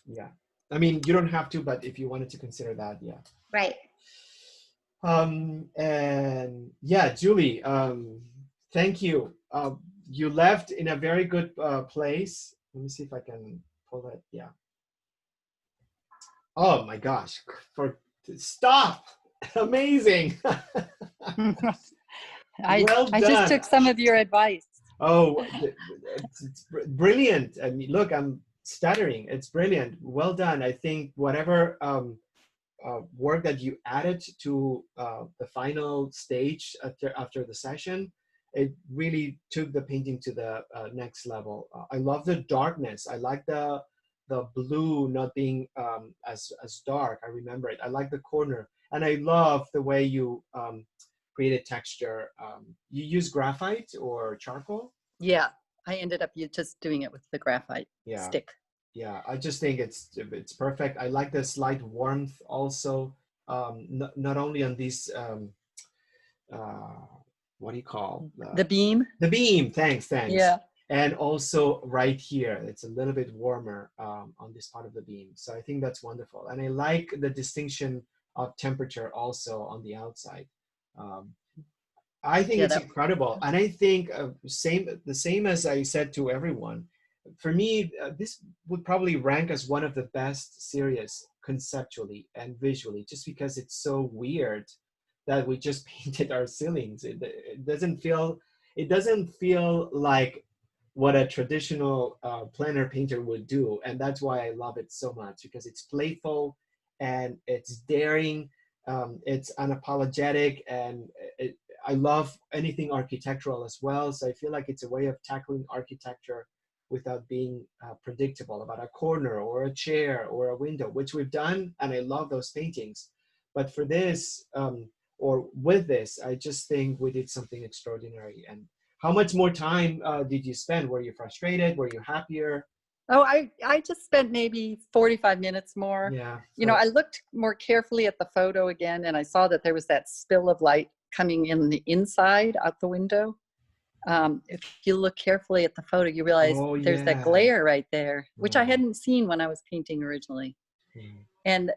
yeah. I mean, you don't have to, but if you wanted to consider that, yeah. Right. And yeah, Julie, thank you. You left in a very good place. Let me see if I can pull it. Yeah. Oh my gosh! Stop! Amazing. Well I just done. took some of your advice. Oh, it's brilliant. I mean, look, I'm stuttering. It's brilliant. Well done. I think whatever work that you added to the final stage after the session, it really took the painting to the next level. I love the darkness. I like the blue not being as dark. I remember it. I like the corner, and I love the way you created texture. You use graphite or charcoal? Yeah, I ended up just doing it with the graphite Yeah. stick. Yeah, I just think it's perfect. I like the slight warmth also, not only on these uh, what do you call The beam. the beam? Thanks. Yeah. And also right here, it's a little bit warmer on this part of the beam. So I think that's wonderful, and I like the distinction of temperature also on the outside. Um, I think Yeah, it's incredible, and I think the same as I said to everyone. For me, this would probably rank as one of the best series conceptually and visually, just because it's so weird that we just painted our ceilings. It doesn't feel like what a traditional plein painter would do, and that's why I love it so much because it's playful and it's daring, it's unapologetic, and I love anything architectural as well. So I feel like it's a way of tackling architecture without being predictable about a corner or a chair or a window, which we've done, and I love those paintings. But for this, or with this, I just think we did something extraordinary. And how much more time did you spend? Were you frustrated? Were you happier? Oh, I just spent maybe 45 minutes more. Yeah. You know, I looked more carefully at the photo again, and I saw that there was that spill of light coming in the inside out the window. If you look carefully at the photo, you realize Oh, there's that yeah. glare right there, which I Yeah. hadn't seen when I was painting originally. Mm. And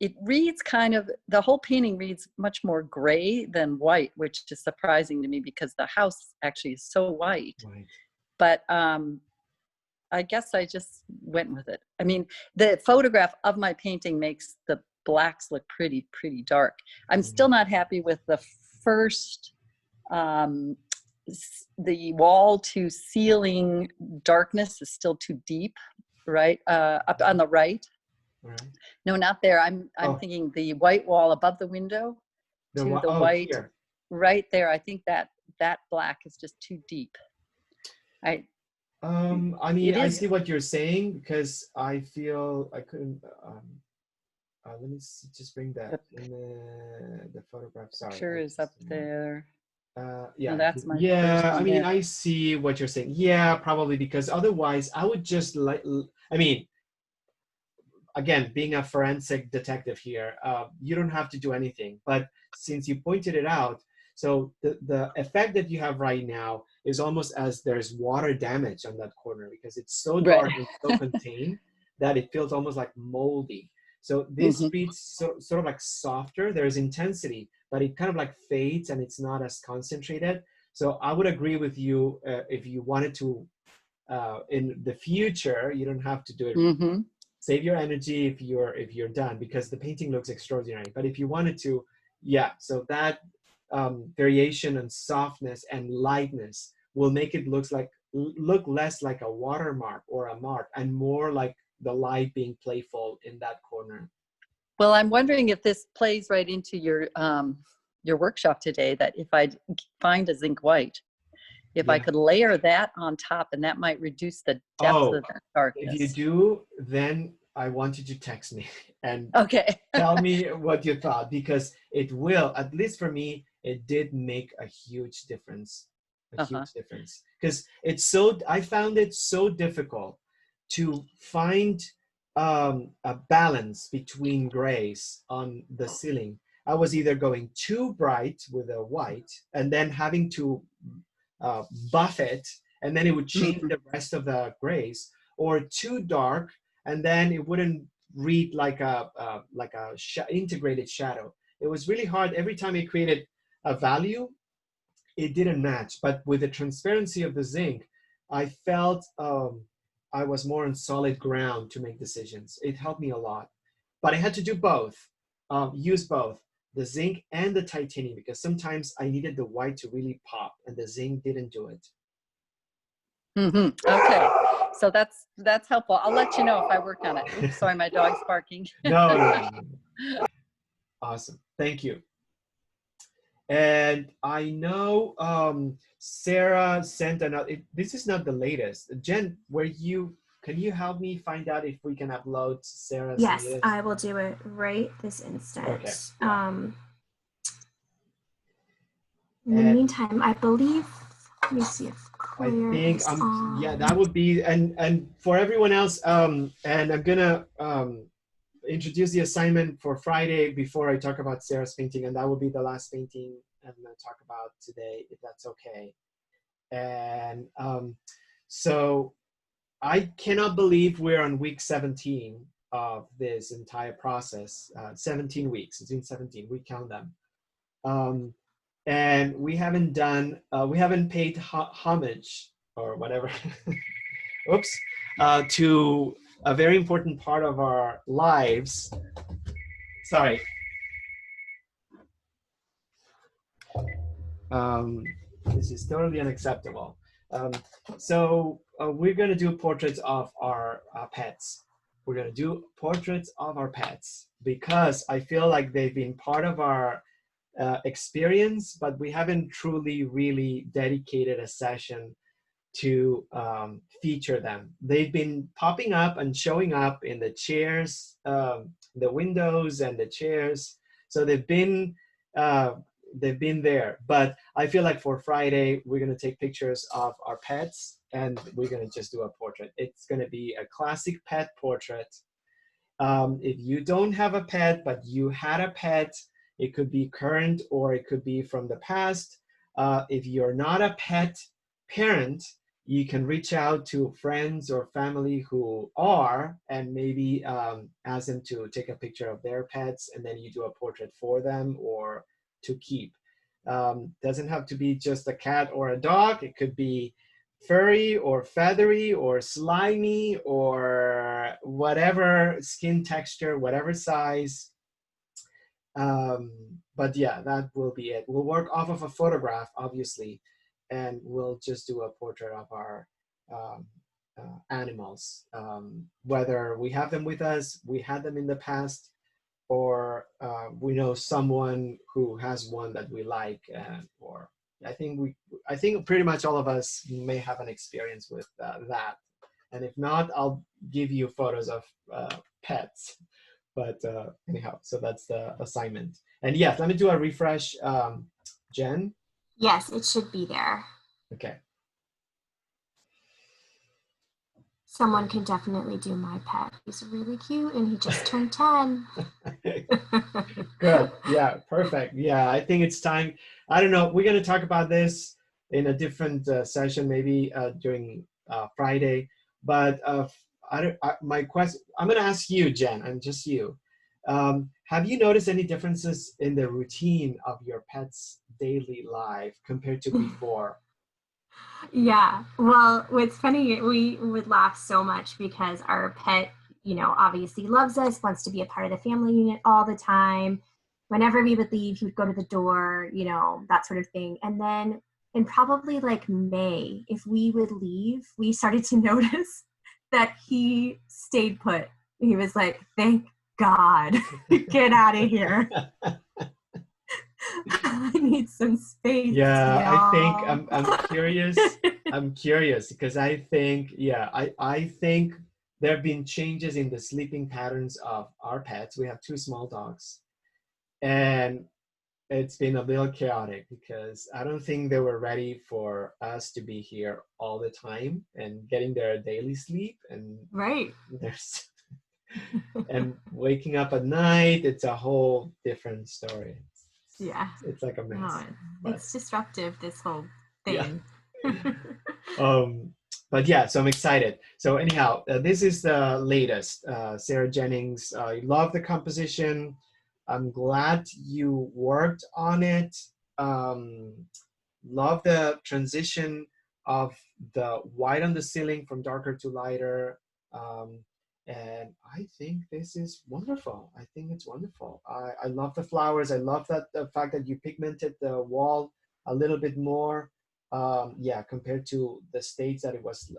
it reads kind of, the whole painting reads much more gray than white, which is surprising to me because the house actually is so white. Right. But I guess I just went with it. I mean, the photograph of my painting makes the blacks look pretty dark. I'm still not happy with the first, the wall to ceiling darkness is still too deep, right? Up on the right. All right. No, not there. I'm Oh. thinking the white wall above the window to the white here. right there. I think that black is just too deep. I mean, It I is. see what you're saying because I feel I couldn't. Let me just bring that in the photograph. Sorry. Picture is up there. Yeah. No, that's my Yeah. first I mean, one. I see what you're saying. Yeah, probably because otherwise I would just like. I mean, again, being a forensic detective here, you don't have to do anything. But since you pointed it out, so the effect that you have right now is almost as there's water damage on that corner because it's so dark Right. and so contained that it feels almost like moldy. So this reads sort of like softer. There's intensity, but it kind of like fades and it's not as concentrated. So I would agree with you if you wanted to, in the future, you don't have to do it. Save your energy if you're done because the painting looks extraordinary. But if you wanted to, yeah, so that variation and softness and lightness will make it look less like a watermark or a mark and more like the light being playful in that corner. Well, I'm wondering if this plays right into your workshop today, that if I find a zinc white, if I could layer that on top, and that might reduce the depth of the darkness. If you do, then I want you to text me and tell me what you thought, because it will, at least for me, it did make a huge difference. Huge difference. Because I found it so difficult to find a balance between grays on the ceiling. I was either going too bright with a white and then having to buff it, and then it would change the rest of the grays, or too dark, and then it wouldn't read like a integrated shadow. It was really hard. Every time it created a value, it didn't match. But with the transparency of the zinc, I felt I was more on solid ground to make decisions. It helped me a lot. But I had to do both, use both the zinc and the titanium, because sometimes I needed the white to really pop and the zinc didn't do it. Okay, so that's helpful. I'll let you know if I work on it. Oops, sorry, my dog's barking. No. Awesome, thank you. And I know Sarah sent another. This is not the latest. Jen, can you help me find out if we can upload Sarah's latest? I will do it right this instant. Okay. In the meantime, I believe, let me see if Claire is on. Yeah, that would be, and for everyone else, and I'm gonna introduce the assignment for Friday before I talk about Sarah's painting, and that will be the last painting I'm gonna talk about today, if that's okay. And so I cannot believe we're on week 17 of this entire process. 17 weeks. It's been 17. We count them. And we haven't done, we haven't paid homage or whatever, oops, to a very important part of our lives. Sorry. This is totally unacceptable. So we're going to do portraits of our pets. We're going to do portraits of our pets because I feel like they've been part of our experience, but we haven't truly really dedicated a session to feature them. They've been popping up and showing up in the chairs, the windows and the chairs. So they've been there, but I feel like for Friday, we're gonna take pictures of our pets and we're gonna just do a portrait. It's gonna be a classic pet portrait. If you don't have a pet, but you had a pet, it could be current or it could be from the past. If you're not a pet parent, you can reach out to friends or family who are, and maybe ask them to take a picture of their pets, and then you do a portrait for them or to keep. Doesn't have to be just a cat or a dog. It could be furry or feathery or slimy or whatever skin texture, whatever size. But yeah, that will be it. We'll work off of a photograph, obviously, and we'll just do a portrait of our animals, whether we have them with us, we had them in the past, or we know someone who has one that we like, or I think pretty much all of us may have an experience with that. And if not, I'll give you photos of pets. But anyhow, so that's the assignment. And yes, let me do a refresh, Jen. Yes, it should be there. Okay. Someone can definitely do my pet. He's really cute and he just turned 10. Good. Yeah, perfect. Yeah, I think it's time. I don't know. We're going to talk about this in a different session, maybe during Friday. But my question, I'm going to ask you, Jen, and just you. Have you noticed any differences in the routine of your pet's daily life compared to before? Yeah, well, what's funny, we would laugh so much because our pet, obviously loves us, wants to be a part of the family unit all the time. Whenever we would leave, he would go to the door, that sort of thing. And then in probably like May, if we would leave, we started to notice that he stayed put. He was like, thank God, get out of here. I need some space. Yeah, I think y'all. I'm curious. I'm curious because I think, yeah, I think there have been changes in the sleeping patterns of our pets. We have 2 small dogs, and it's been a little chaotic because I don't think they were ready for us to be here all the time and getting their daily sleep, and Right. there's and waking up at night. It's a whole different story. Yeah. It's like a mess. No, but, it's disruptive, this whole yeah. thing. But yeah, so I'm excited. So anyhow, this is the latest. Sarah Jennings, you love the composition. I'm glad you worked on it. Love the transition of the white on the ceiling from darker to lighter. And I think this is wonderful. I think it's wonderful. I love the flowers. I love that the fact that you pigmented the wall a little bit more. Yeah, compared to the stage that it was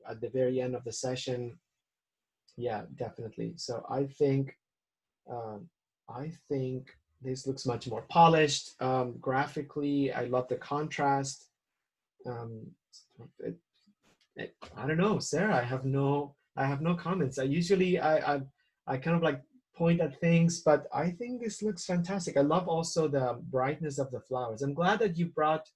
at the very end of the session. Yeah, definitely. So um, I think this looks much more polished. Graphically, I love the contrast. Um, I don't know, Sarah. I have no comments. I kind of like point at things, but I think this looks fantastic. I love also the brightness of the flowers. I'm glad that you brought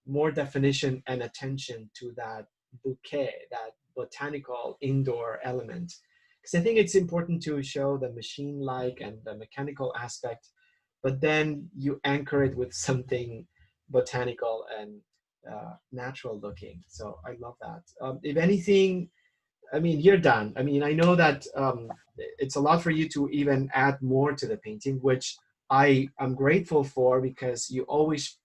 more definition and attention to that bouquet, that botanical indoor element. Because I think it's important to show the machine-like and the mechanical aspect, but then you anchor it with something botanical and natural looking. So I love that. If anything, I mean, you're done. I mean, I know that it's a lot for you to even add more to the painting, which I am grateful for because you always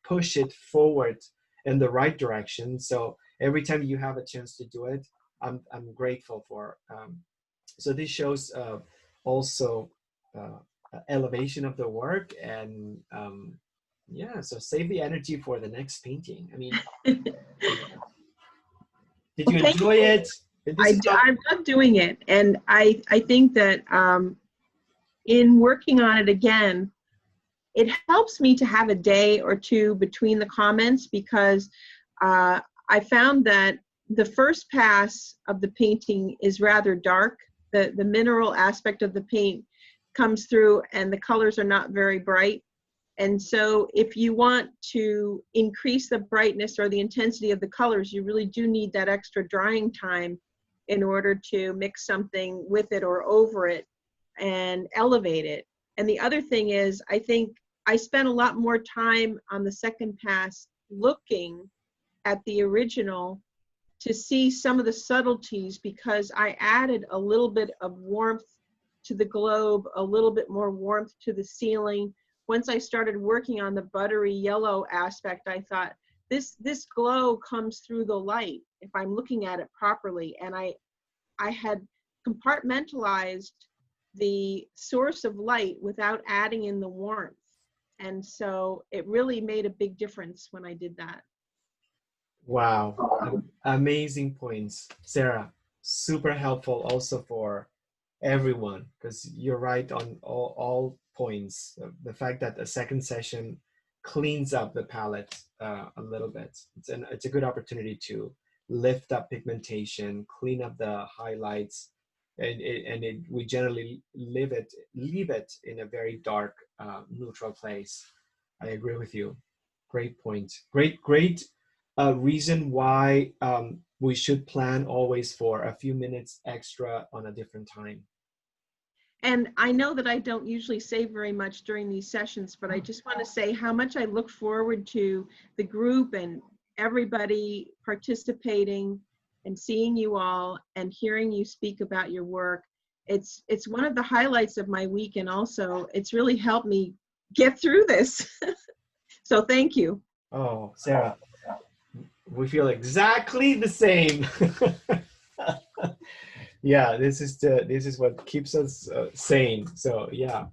push it forward in the right direction. So every time you have a chance to do it, I'm grateful for. So this shows also elevation of the work, and yeah, so save the energy for the next painting. I mean, did you enjoy it? I love doing it, and I think that in working on it again, it helps me to have a day or two between the comments because I found that the first pass of the painting is rather dark. The mineral aspect of the paint comes through and the colors are not very bright. And so if you want to increase the brightness or the intensity of the colors, you really do need that extra drying time in order to mix something with it or over it and elevate it. And the other thing is, I think I spent a lot more time on the second pass looking at the original to see some of the subtleties because I added a little bit of warmth to the globe, a little bit more warmth to the ceiling. Once I started working on the buttery yellow aspect, I thought, this glow comes through the light if I'm looking at it properly. And I had compartmentalized the source of light without adding in the warmth. And so it really made a big difference when I did that. Wow, amazing points, Sarah. Super helpful also for everyone, because you're right on all points. The fact that a second session cleans up the palette a little bit. It's a good opportunity to lift up pigmentation, clean up the highlights, and we generally leave it in a very dark, neutral place. I agree with you. Great point. Great reason why we should plan always for a few minutes extra on a different time. And I know that I don't usually say very much during these sessions, but I just want to say how much I look forward to the group and everybody participating and seeing you all and hearing you speak about your work. It's one of the highlights of my week, and also it's really helped me get through this. So thank you. Oh, Sarah, we feel exactly the same. Yeah, this is what keeps us sane. So yeah,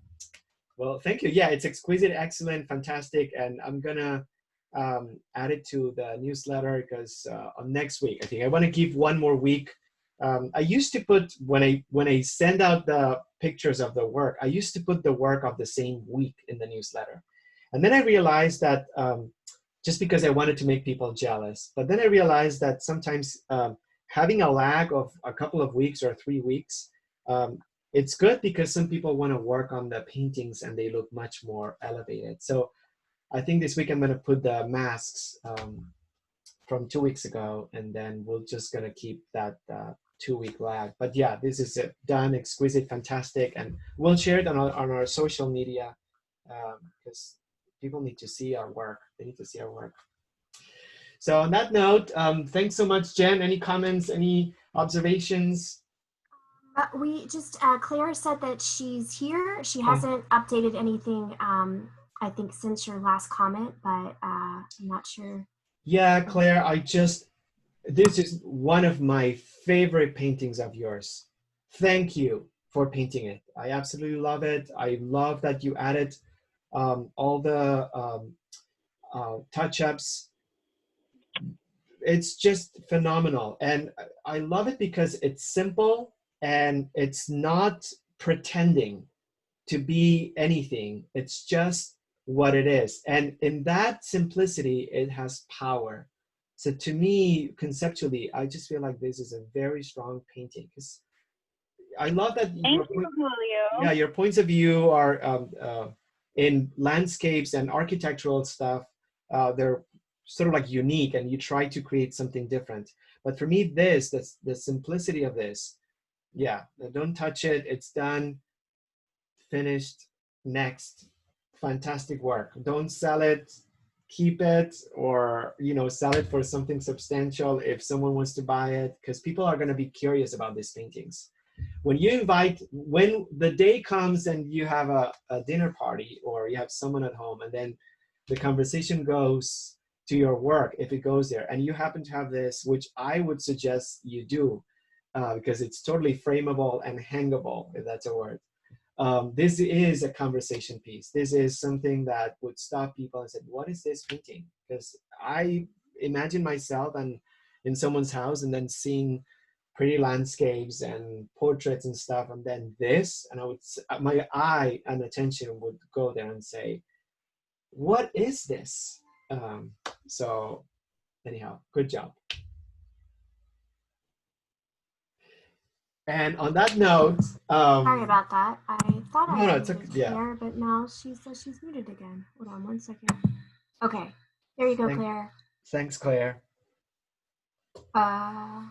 well, thank you. Yeah, it's exquisite, excellent, fantastic, and I'm gonna add it to the newsletter because on next week, I think I want to give one more week. I used to put when I send out the pictures of the work, I used to put the work of the same week in the newsletter, and then I realized that just because I wanted to make people jealous, but then I realized that sometimes having a lag of a couple of weeks or 3 weeks, it's good because some people want to work on the paintings and they look much more elevated. So I think this week I'm going to put the masks from 2 weeks ago, and then we're just going to keep that 2-week lag. But yeah, this is it. Done, exquisite, fantastic, and we'll share it on our social media because people need to see our work. They need to see our work. So on that note, thanks so much, Jen. Any comments, any observations? We just, Claire said that she's here. She hasn't updated anything, I think, since your last comment, but I'm not sure. Yeah, Claire, this is one of my favorite paintings of yours. Thank you for painting it. I absolutely love it. I love that you added all the touch-ups. It's just phenomenal. And I love it because it's simple and it's not pretending to be anything. It's just what it is. And in that simplicity, it has power. So to me, conceptually, I just feel like this is a very strong painting. Because I love that your points of view are in landscapes and architectural stuff. They're sort of like unique, and you try to create something different. But for me, the simplicity of this, yeah, don't touch it. It's done, finished, next. Fantastic work. Don't sell it, keep it, or sell it for something substantial if someone wants to buy it, because people are going to be curious about these paintings. When the day comes and you have a dinner party or you have someone at home, and then the conversation goes to your work, if it goes there, and you happen to have this, which I would suggest you do, because it's totally frameable and hangable, if that's a word. This is a conversation piece. This is something that would stop people and say, what is this painting? Because I imagine myself and in someone's house and then seeing pretty landscapes and portraits and stuff, and then this, and my eye and attention would go there and say, what is this? So anyhow, good job. And on that note, sorry about that. I thought I no, had it's okay. Claire, but now she says she's muted again. Hold on 1 second. Okay, there you go, Claire. Thanks, Claire. I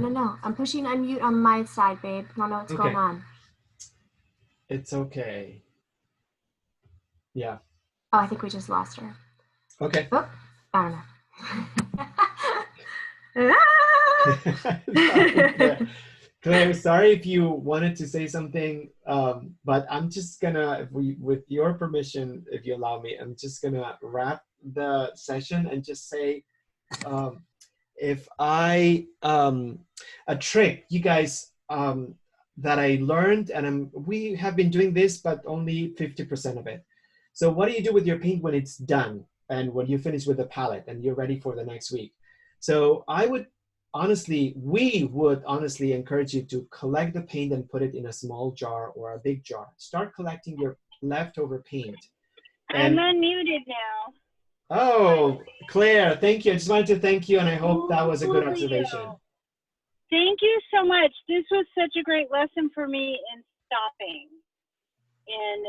don't know. I'm pushing unmute on my side, babe. I don't know what's going on. It's okay. Yeah. Oh, I think we just lost her. Okay. Oh, I don't know. Claire, sorry if you wanted to say something, but I'm just gonna, with your permission, if you allow me, I'm just gonna wrap the session and just say, if a trick, you guys, that I learned, and we have been doing this, but only 50% of it. So what do you do with your paint when it's done? and when you finish with the palette and you're ready for the next week. So I would honestly, we would honestly encourage you to collect the paint and put it in a small jar or a big jar. Start collecting your leftover paint. I'm unmuted now. Oh, Claire, thank you. I just wanted to thank you, and I hope that was a good observation. Thank you so much. This was such a great lesson for me in stopping and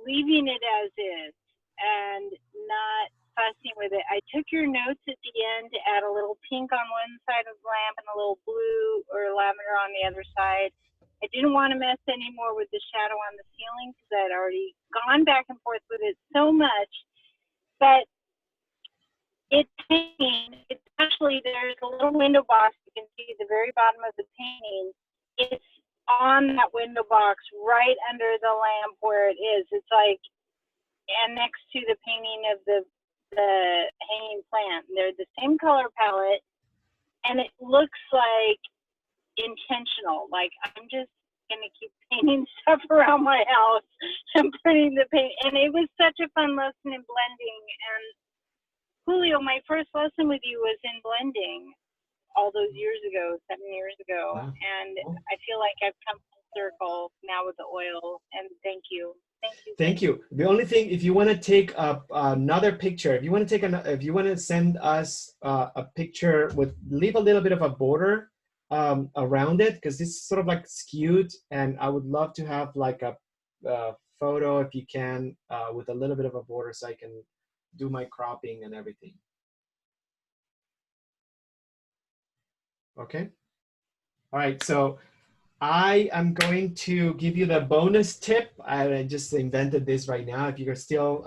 leaving it as is and not fussing with it. I took your notes at the end to add a little pink on one side of the lamp and a little blue or lavender on the other side. I didn't want to mess anymore with the shadow on the ceiling because I had already gone back and forth with it so much. But it's actually, there's a little window box. You can see at the very bottom of the painting. It's on that window box right under the lamp where it is. It's like, and next to the painting of the hanging plant. They're the same color palette, and it looks like intentional. Like, I'm just gonna keep painting stuff around my house and putting the paint. And it was such a fun lesson in blending. And Julio, my first lesson with you was in blending all those years ago, 7 years ago. Wow. And I feel like I've come full circle now with the oil. And thank you. Thank you. Thank you. The only thing, if you want to take another picture, if you want to send us a picture with, leave a little bit of a border around it, because it's sort of like skewed, and I would love to have like a photo, if you can, with a little bit of a border, so I can do my cropping and everything. Okay. All right. So I am going to give you the bonus tip. I just invented this right now. If you're still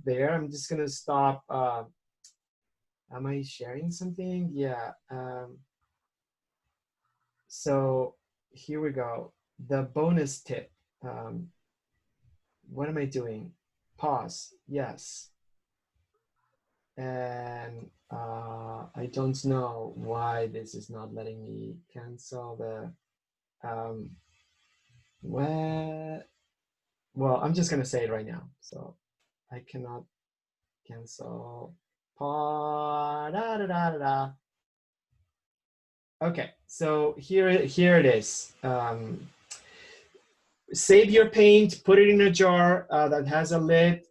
there, I'm just gonna stop. Am I sharing something? Yeah. So here we go. The bonus tip. What am I doing? Pause. Yes. And I don't know why this is not letting me cancel the. Well, I'm just gonna say it right now. So I cannot cancel. Okay, so here it is. Save your paint, put it in a jar that has a lid,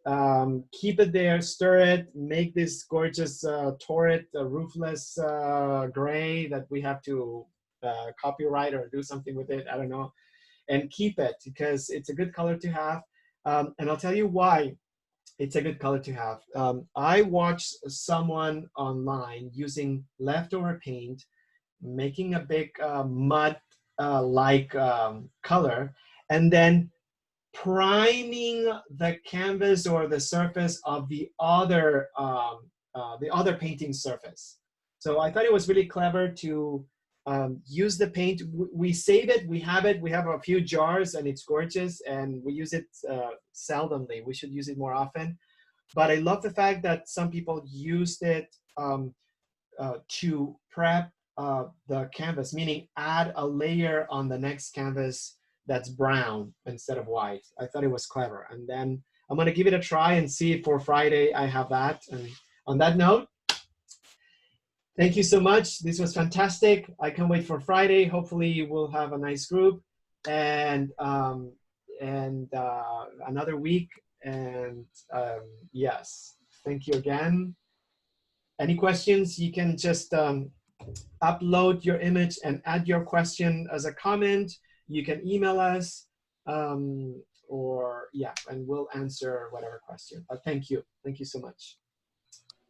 keep it there, stir it, make this gorgeous torrid roofless gray that we have to copyright or do something with it, I don't know, and keep it because it's a good color to have. And I'll tell you why it's a good color to have. I watched someone online using leftover paint, making a big mud like color, and then priming the canvas or the surface of the other painting surface. So I thought it was really clever to use the paint. We save it, we have a few jars, and it's gorgeous, and we use it seldomly. We should use it more often. But I love the fact that some people used it to prep the canvas, meaning add a layer on the next canvas that's brown instead of white. I thought it was clever. And then I'm gonna give it a try and see if for Friday I have that. And on that note, thank you so much. This was fantastic. I can't wait for Friday. Hopefully we'll have a nice group and another week. And yes, thank you again. Any questions, you can just upload your image and add your question as a comment. You can email us or yeah, and we'll answer whatever question. But thank you so much.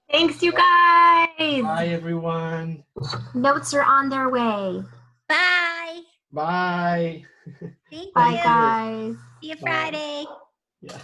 Thanks, you guys. Bye, everyone. Notes are on their way. Bye. Bye. Thank Bye, you. guys. See you Friday. Yeah.